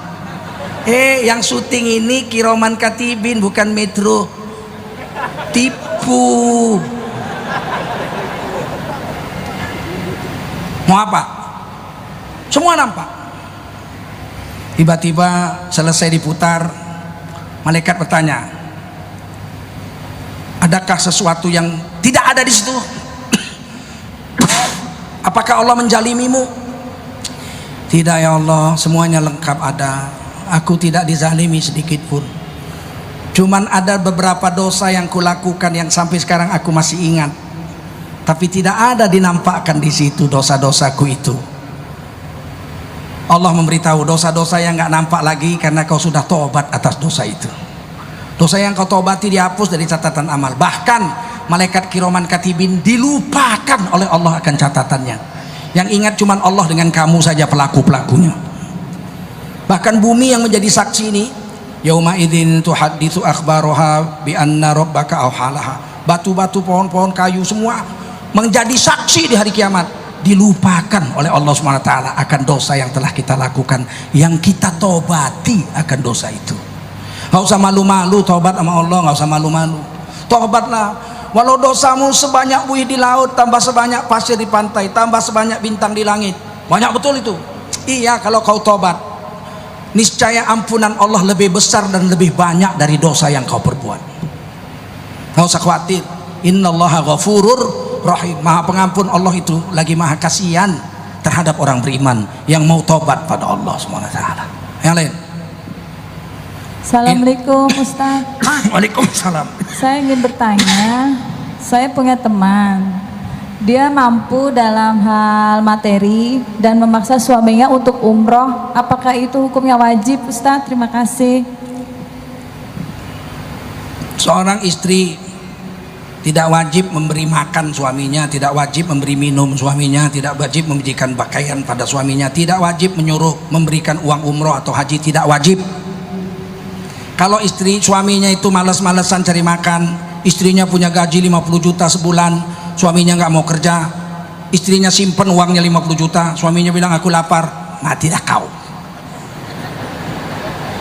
Yang syuting ini Kiroman Katibin, bukan Metro. Tipu. Mau apa? Semua nampak. Tiba-tiba selesai diputar, malaikat bertanya, adakah sesuatu yang tidak ada di situ? Apakah Allah menjalimimu? Tidak ya Allah, semuanya lengkap ada. Aku tidak dizalimi sedikit pun. Cuman ada beberapa dosa yang kulakukan yang sampai sekarang aku masih ingat, tapi tidak ada dinampakkan di situ dosa-dosaku itu. Allah memberitahu dosa-dosa yang nggak nampak lagi karena kau sudah tobat atas dosa itu. Dosa yang kau tobati dihapus dari catatan amal. Bahkan malaikat Kiroman Katibin dilupakan oleh Allah akan catatannya. Yang ingat cuman Allah dengan kamu saja pelaku-pelakunya. Bahkan bumi yang menjadi saksi ini, yauma idzin tuhadditsu akhbaroha bi anna rabbaka auhalaha. Batu-batu, pohon-pohon, kayu semua menjadi saksi di hari kiamat, dilupakan oleh Allah SWT akan dosa yang telah kita lakukan, yang kita tobati akan dosa itu. Nggak usah malu-malu tobat sama Allah, nggak usah malu-malu. Tobatlah, walau dosamu sebanyak buih di laut, tambah sebanyak pasir di pantai, tambah sebanyak bintang di langit. Banyak betul itu. Iya, kalau kau tobat, niscaya ampunan Allah lebih besar dan lebih banyak dari dosa yang kau perbuat. Nggak usah khawatir. Innallaha ghafurur rahim. Maha pengampun Allah itu, lagi maha kasihan terhadap orang beriman yang mau tobat pada Allah SWT. Yang lain. Assalamualaikum Ustaz. Waalaikumsalam. Saya ingin bertanya, saya punya teman, dia mampu dalam hal materi dan memaksa suaminya untuk umroh. Apakah itu hukumnya wajib Ustaz? Terima kasih. Seorang istri tidak wajib memberi makan suaminya, tidak wajib memberi minum suaminya, tidak wajib memberikan pakaian pada suaminya, tidak wajib menyuruh memberikan uang umroh atau haji, tidak wajib. Kalau istri suaminya itu malas-malesan cari makan, istrinya punya gaji 50 juta sebulan, suaminya nggak mau kerja, istrinya simpen uangnya 50 juta, suaminya bilang aku lapar, matilah kau.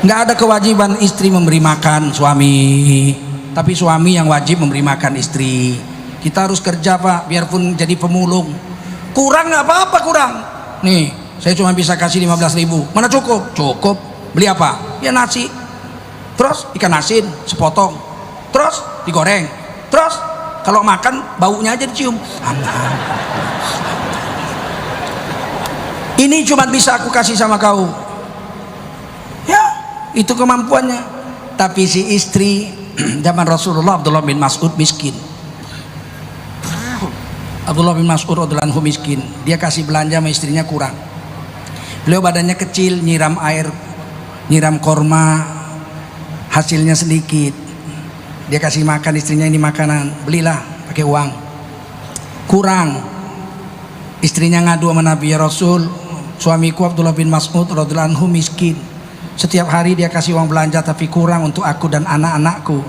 Nggak ada kewajiban istri memberi makan suami, tapi suami yang wajib memberi makan istri. Kita harus kerja Pak, biarpun jadi pemulung. Kurang nggak apa-apa, kurang. Nih, saya cuma bisa kasih 15.000. Mana cukup? Cukup. Beli apa? Ya nasi. Terus ikan asin sepotong. Terus digoreng. Terus kalau makan baunya aja dicium. Ini cuma bisa aku kasih sama kau. Ya, itu kemampuannya. Tapi si istri zaman Rasulullah, Abdullah bin Mas'ud miskin. Abdullah bin Mas'ud radhiyallahu anhu miskin. Dia kasih belanja sama istrinya kurang. Beliau badannya kecil, nyiram air, nyiram korma, hasilnya sedikit. Dia kasih makan istrinya ini makanan, belilah pakai uang. Kurang. Istrinya ngadu sama Nabi, ya Rasul, suamiku Abdullah bin Mas'ud radhiyallahu anhu miskin. Setiap hari dia kasih uang belanja tapi kurang untuk aku dan anak-anakku.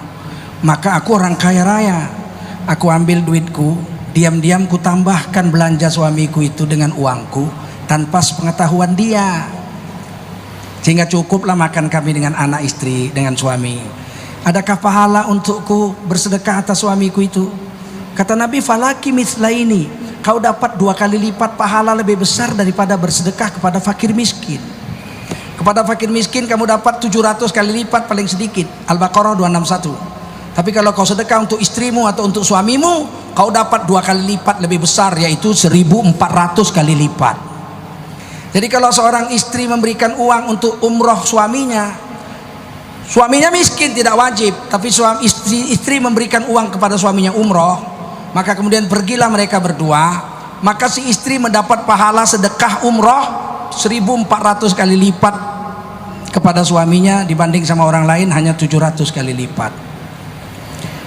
Maka aku orang kaya raya. Aku ambil duitku, diam-diam ku tambahkan belanja suamiku itu dengan uangku tanpa sepengetahuan dia. Sehingga cukuplah makan kami dengan anak istri, dengan suami. Adakah pahala untukku bersedekah atas suamiku itu? Kata Nabi, falaki mithlaini, kau dapat 2 kali lipat pahala lebih besar daripada bersedekah kepada fakir miskin. Kepada fakir miskin kamu dapat 700 kali lipat paling sedikit, Al-Baqarah 261. Tapi kalau kau sedekah untuk istrimu atau untuk suamimu, kau dapat 2 kali lipat lebih besar, yaitu 1.400 kali lipat. Jadi kalau seorang istri memberikan uang untuk umroh suaminya, suaminya miskin tidak wajib, tapi istri memberikan uang kepada suaminya umroh, maka kemudian pergilah mereka berdua, maka si istri mendapat pahala sedekah umroh 1.400 kali lipat kepada suaminya dibanding sama orang lain hanya 700 kali lipat.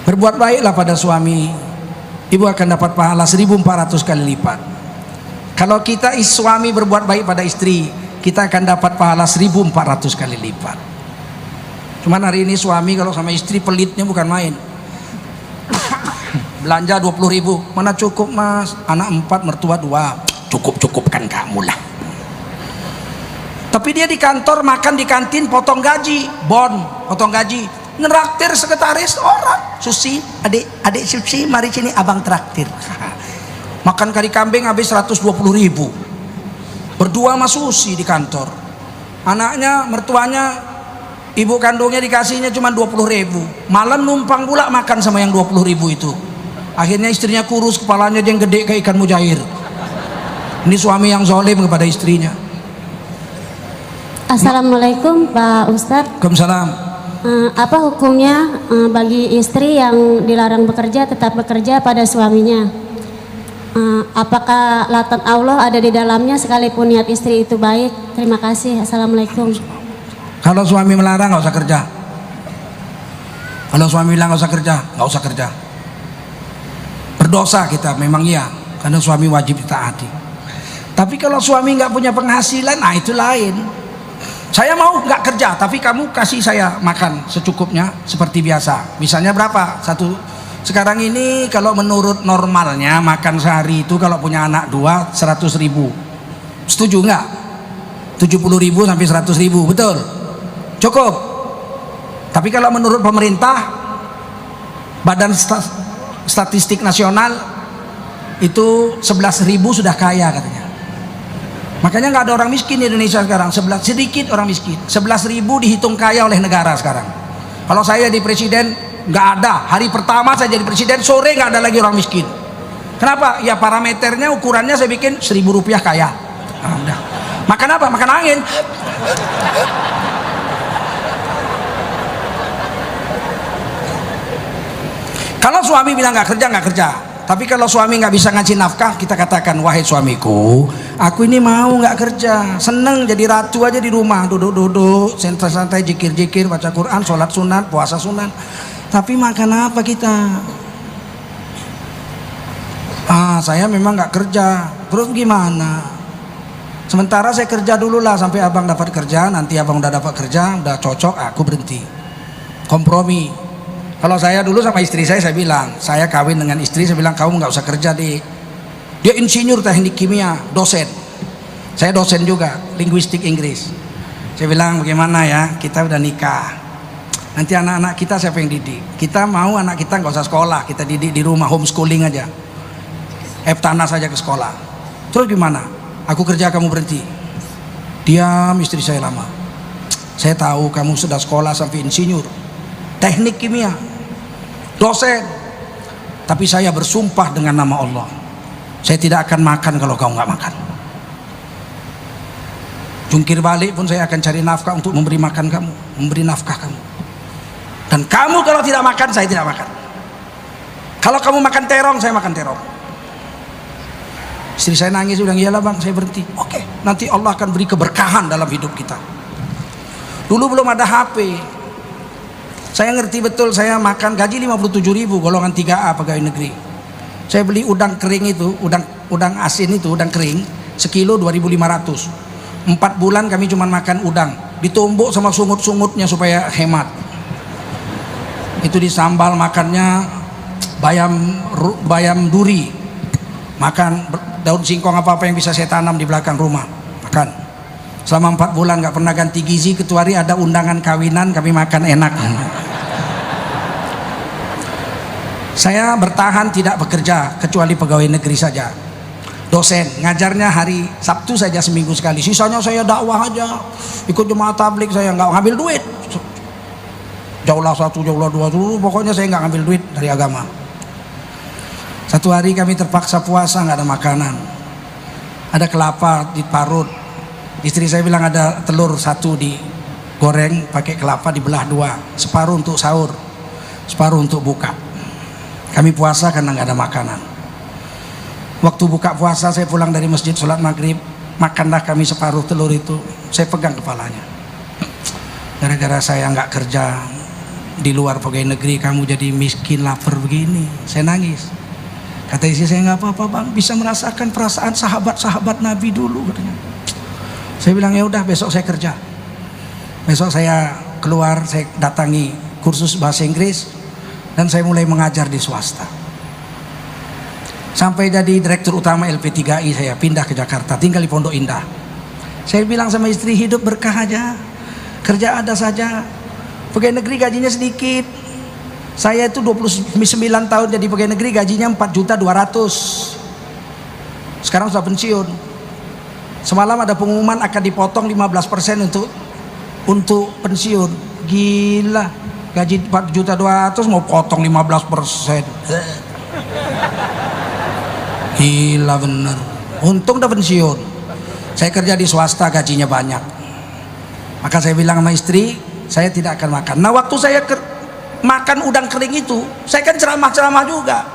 Berbuat baiklah pada suami, ibu akan dapat pahala 1.400 kali lipat. Kalau kita suami berbuat baik pada istri, kita akan dapat pahala 1.400 kali lipat. Cuman hari ini suami kalau sama istri pelitnya bukan main. Belanja 20.000, mana cukup mas? Anak 4, mertua 2. Cukup-cukupkan kamu lah. Tapi dia di kantor makan di kantin potong gaji, potong gaji. Neraktir sekretaris orang. Susi, adik Susi, mari sini abang traktir. Makan kari kambing habis 120.000. Berdua sama Susi di kantor. Anaknya, mertuanya, ibu kandungnya dikasihnya cuma 20.000. Malam numpang pula makan sama yang 20.000 itu. Akhirnya istrinya kurus, kepalanya yang gede kayak ikan mujair. Ini suami yang zalim kepada istrinya. Assalamualaikum Pak Ustadz. Waalaikumsalam. Apa hukumnya bagi istri yang dilarang bekerja tetap bekerja pada suaminya? Apakah laknat Allah ada di dalamnya sekalipun niat istri itu baik? Terima kasih. Assalamualaikum. Kalau suami melarang nggak usah kerja. Kalau suami bilang nggak usah kerja, nggak usah kerja. Berdosa kita memang iya, karena suami wajib ditaati. Tapi kalau suami nggak punya penghasilan, nah itu lain. Saya mau nggak kerja, tapi kamu kasih saya makan secukupnya seperti biasa. Misalnya berapa? Sekarang ini kalau menurut normalnya makan sehari itu kalau punya anak 2 100.000. Setuju nggak? 70.000 sampai 100.000, betul? Cukup. Tapi kalau menurut pemerintah, Badan Statistik Nasional, itu 11.000 sudah kaya katanya. Makanya nggak ada orang miskin di Indonesia sekarang. Sedikit orang miskin. 11.000 dihitung kaya oleh negara sekarang. Kalau saya jadi presiden, nggak ada. Hari pertama saya jadi presiden, sore nggak ada lagi orang miskin. Kenapa? Ya parameternya, ukurannya saya bikin 1.000 rupiah kaya. Nah, udah. Makan apa? Makan angin. Kalau suami bilang nggak kerja, nggak kerja. Tapi kalau suami nggak bisa ngasih nafkah, kita katakan, wahai suamiku, aku ini mau nggak kerja, seneng jadi ratu aja di rumah, duduk-duduk, santai-santai, jikir-jikir, baca Quran, sholat sunat, puasa sunat. Tapi makan apa kita? Saya memang nggak kerja. Terus gimana? Sementara saya kerja dulu lah sampai abang dapat kerja. Nanti abang udah dapat kerja, udah cocok, aku berhenti. Kompromi. Kalau saya dulu sama istri saya bilang, saya kawin dengan istri, saya bilang kamu nggak usah kerja deh. Dia insinyur teknik kimia, dosen. Saya dosen juga, linguistik Inggris. Saya bilang bagaimana ya, kita udah nikah, nanti anak-anak kita siapa yang didik? Kita mau anak kita nggak usah sekolah, kita didik di rumah, homeschooling aja, tanah saja ke sekolah. Terus gimana? Aku kerja kamu berhenti. Diam istri saya lama. Saya tahu kamu sudah sekolah sampai insinyur, teknik kimia, dosen. Tapi saya bersumpah dengan nama Allah, saya tidak akan makan kalau kamu nggak makan. Jungkir balik pun saya akan cari nafkah untuk memberi makan kamu, memberi nafkah kamu. Dan kamu kalau tidak makan, saya tidak makan. Kalau kamu makan terong, saya makan terong. Istri saya nangis, bilang iyalah bang, saya berhenti. Oke, nanti Allah akan beri keberkahan dalam hidup kita. Dulu belum ada HP. Saya ngerti betul, saya makan gaji 57.000 golongan 3A pegawai negeri. Saya beli udang kering itu, udang asin itu, udang kering, sekilo 2.500. 4 bulan kami cuma makan udang, ditumbuk sama sungut-sungutnya supaya hemat. Itu disambal makannya bayam duri, makan daun singkong apa yang bisa saya tanam di belakang rumah, makan. Selama 4 bulan nggak pernah ganti gizi, kecuali ada undangan kawinan kami makan enak. Saya bertahan tidak bekerja kecuali pegawai negeri saja. Dosen, ngajarnya hari Sabtu saja seminggu sekali, sisanya saya dakwah aja, ikut jemaah tablik, saya nggak ngambil duit. Jauhlah 1, jauhlah 2, pokoknya saya nggak ngambil duit dari agama. Satu hari kami terpaksa puasa, nggak ada makanan, ada kelapa diparut. Istri saya bilang ada telur 1 digoreng pakai kelapa dibelah 2, separuh untuk sahur, separuh untuk buka. Kami puasa karena nggak ada makanan. Waktu buka puasa saya pulang dari masjid sholat maghrib, makanlah kami separuh telur itu. Saya pegang kepalanya, gara-gara saya nggak kerja di luar pegawai negeri, kamu jadi miskin lapar begini. Saya nangis. Kata istri saya, nggak apa-apa bang, bisa merasakan perasaan sahabat-sahabat Nabi dulu katanya. Saya bilang ya udah, besok saya kerja. Besok saya keluar, saya datangi kursus bahasa Inggris dan saya mulai mengajar di swasta. Sampai jadi direktur utama LP3I, saya pindah ke Jakarta, tinggal di Pondok Indah. Saya bilang sama istri, hidup berkah aja, kerja ada saja. Pegawai negeri gajinya sedikit. Saya itu 29 tahun jadi pegawai negeri, gajinya 4.200.000. Sekarang sudah pensiun. Semalam ada pengumuman akan dipotong 15% untuk pensiun. Gila, gaji 4.200.000 mau potong 15%. Gila bener. Untung udah pensiun. Saya kerja di swasta, gajinya banyak. Maka saya bilang sama istri, saya tidak akan makan. Nah waktu saya makan udang kering itu, saya kan ceramah-ceramah juga.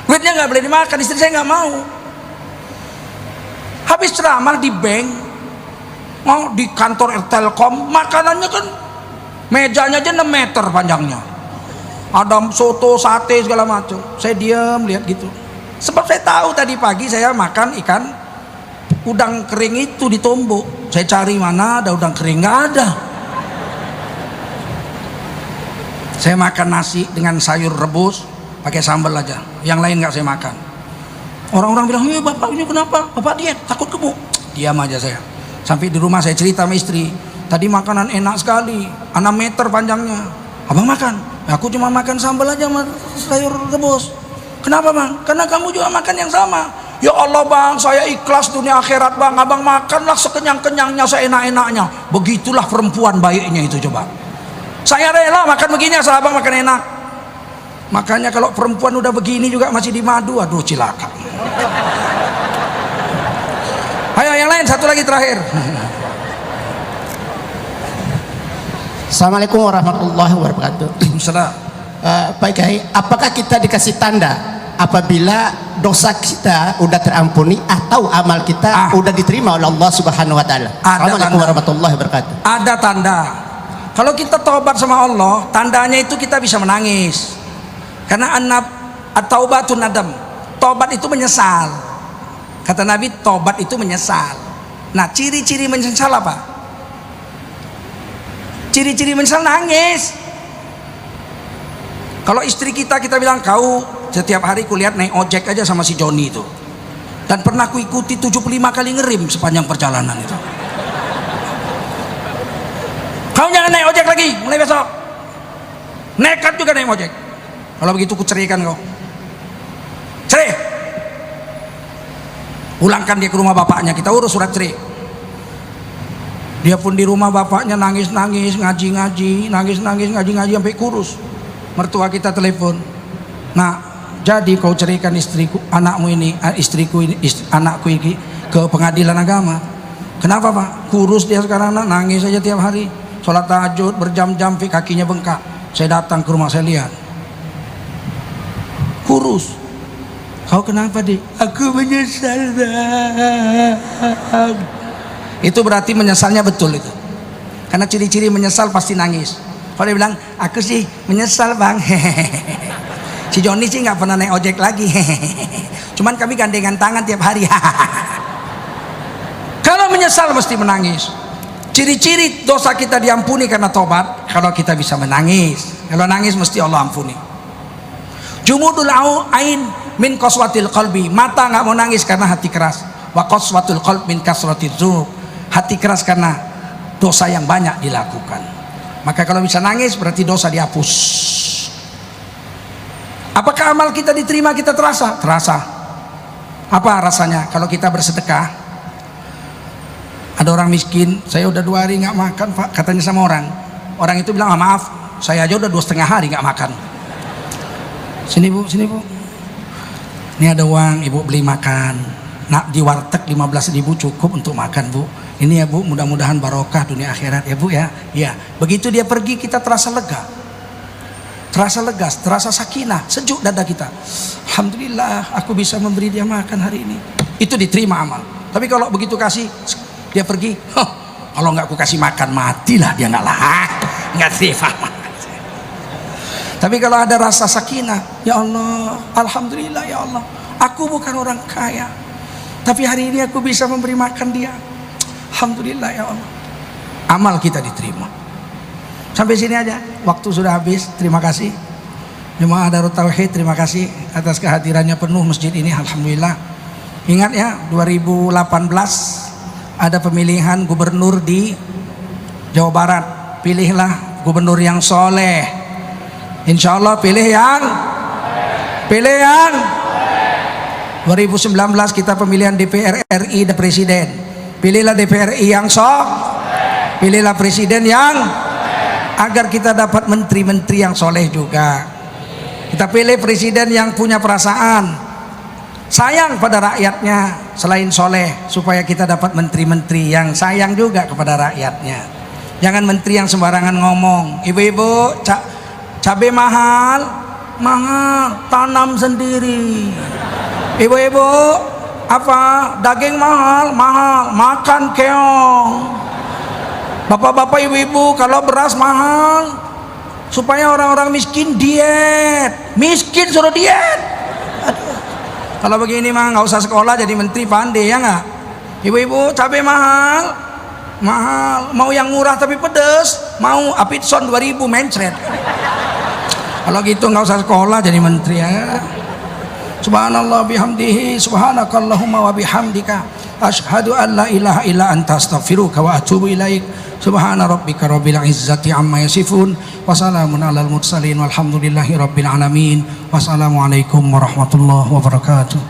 Duitnya nggak boleh dimakan, istri saya nggak mau. Habis ceramah di bank, mau di kantor Telkom, makanannya kan mejanya aja 6 meter panjangnya. Ada soto, sate segala macam. Saya diam lihat gitu. Sebab saya tahu tadi pagi saya makan ikan udang kering itu ditumbuk. Saya cari mana ada udang kering, nggak ada. Saya makan nasi dengan sayur rebus pakai sambal aja, yang lain nggak saya makan. Orang-orang bilang, "Ya bapak ini kenapa? Bapak diet, takut gemuk." Diam aja saya. Sampai di rumah saya cerita sama istri, tadi makanan enak sekali, 6 meter panjangnya. Abang makan? Aku cuma makan sambal aja sama sayur rebus. Kenapa bang? Karena kamu juga makan yang sama. Ya Allah bang, saya ikhlas dunia akhirat bang. Abang makanlah sekenyang-kenyangnya, seenak-enaknya. Begitulah perempuan baiknya itu coba. Saya rela makan begini asal abang makan enak. Makanya kalau perempuan udah begini juga masih dimadu, aduh cilaka. Ayo yang lain, satu lagi terakhir. Assalamualaikum warahmatullahi wabarakatuh. Salam. Pak Kiai, apakah kita dikasih tanda apabila dosa kita udah terampuni atau amal kita udah diterima oleh Allah Subhanahu wa taala? Assalamualaikum warahmatullahi wabarakatuh. Ada tanda. Kalau kita tobat sama Allah, tandanya itu kita bisa menangis. Karena at-taubatun nadam. Tobat itu menyesal. Kata Nabi, tobat itu menyesal. Nah, ciri-ciri menyesal apa? Ciri-ciri menyesal nangis. Kalau istri kita bilang, kau setiap hari kulihat naik ojek aja sama si Joni itu, dan pernah ku ikuti 75 kali ngerim sepanjang perjalanan itu. lagi mulai besok. Nekat juga naik ojek. Kalau begitu ku ceraikan kau. Cerai. Pulangkan dia ke rumah bapaknya, kita urus surat cerai. Dia pun di rumah bapaknya nangis-nangis, ngaji-ngaji, nangis-nangis, ngaji-ngaji sampai kurus. Mertua kita telepon. Nah, jadi kau ceraikan istriku, anakmu ini, istriku ini, anakku ini ke pengadilan agama. Kenapa Pak? Kurus dia sekarang, nangis saja tiap hari. Sholat tahajud berjam-jam, kakinya bengkak. Saya datang ke rumah, saya lihat. Kurus. Kau kenapa Dik? Aku menyesal Bang. Itu berarti menyesalnya betul itu. Karena ciri-ciri menyesal pasti nangis. Kalau dia bilang, aku sih menyesal Bang. Si Joni sih nggak pernah naik ojek lagi. Cuman kami gandengan tangan tiap hari. Kalau menyesal mesti menangis. Ciri-ciri dosa kita diampuni karena tobat kalau kita bisa menangis. Kalau nangis mesti Allah ampuni. Jumudul ain min qaswatil qalbi. Mata nggak mau nangis karena hati keras. Wa qaswatul qalb min kasratil dzunub. Hati keras karena dosa yang banyak dilakukan. Maka kalau bisa nangis berarti dosa dihapus. Apakah amal kita diterima, kita terasa? Terasa. Apa rasanya kalau kita bersedekah? Ada orang miskin, saya udah 2 hari nggak makan Pak, katanya sama orang. Orang itu bilang, maaf, saya aja udah 2,5 hari nggak makan. Sini Bu, sini Bu. Ini ada uang, Ibu beli makan. Nah, di warteg 15.000 cukup untuk makan Bu. Ini ya Bu, mudah-mudahan barokah dunia akhirat ya Bu ya. Ya, begitu dia pergi kita terasa lega. Terasa lega, terasa sakinah, sejuk dada kita. Alhamdulillah, aku bisa memberi dia makan hari ini. Itu diterima amal. Tapi kalau begitu kasih, dia pergi, kalau nggak aku kasih makan matilah dia, nggak terima. Tapi kalau ada rasa sakinah, ya Allah, alhamdulillah ya Allah, aku bukan orang kaya, tapi hari ini aku bisa memberi makan dia. Alhamdulillah ya Allah. Amal kita diterima. Sampai sini aja, waktu sudah habis. Terima kasih Jemaah Darut Tauhid, terima kasih atas kehadirannya penuh masjid ini, alhamdulillah. Ingat ya, 2018 ada pemilihan gubernur di Jawa Barat. Pilihlah gubernur yang soleh. Insya Allah pilih yang 2019 kita pemilihan DPR RI dan presiden. Pilihlah DPR RI yang pilihlah presiden yang, agar kita dapat menteri-menteri yang soleh juga. Kita pilih presiden yang punya perasaan, sayang pada rakyatnya selain soleh, supaya kita dapat menteri-menteri yang sayang juga kepada rakyatnya. Jangan menteri yang sembarangan ngomong, ibu-ibu cabai mahal, tanam sendiri. Ibu-ibu apa, daging mahal, makan keong. Bapak-bapak, ibu-ibu, kalau beras mahal, supaya orang-orang miskin diet, miskin suruh diet. Aduh. Kalau begini mah nggak usah sekolah jadi menteri, pandai ya nggak? Ibu-ibu, cabai mahal, mau yang murah tapi pedes, mau Apitson 2000 mencret. Kalau gitu nggak usah sekolah jadi menteri ya. Subhanallah bihamdihi, subhanakallahumma wa bihamdika, asyhadu an la ilaha illa anta, astaghfiruka wa atubu ilaik. Subhana rabbika rabbil izzati amma yasifun, wa salamun alal mursalin, walhamdulillahi rabbil alamin. Wassalamualaikum warahmatullahi wabarakatuh.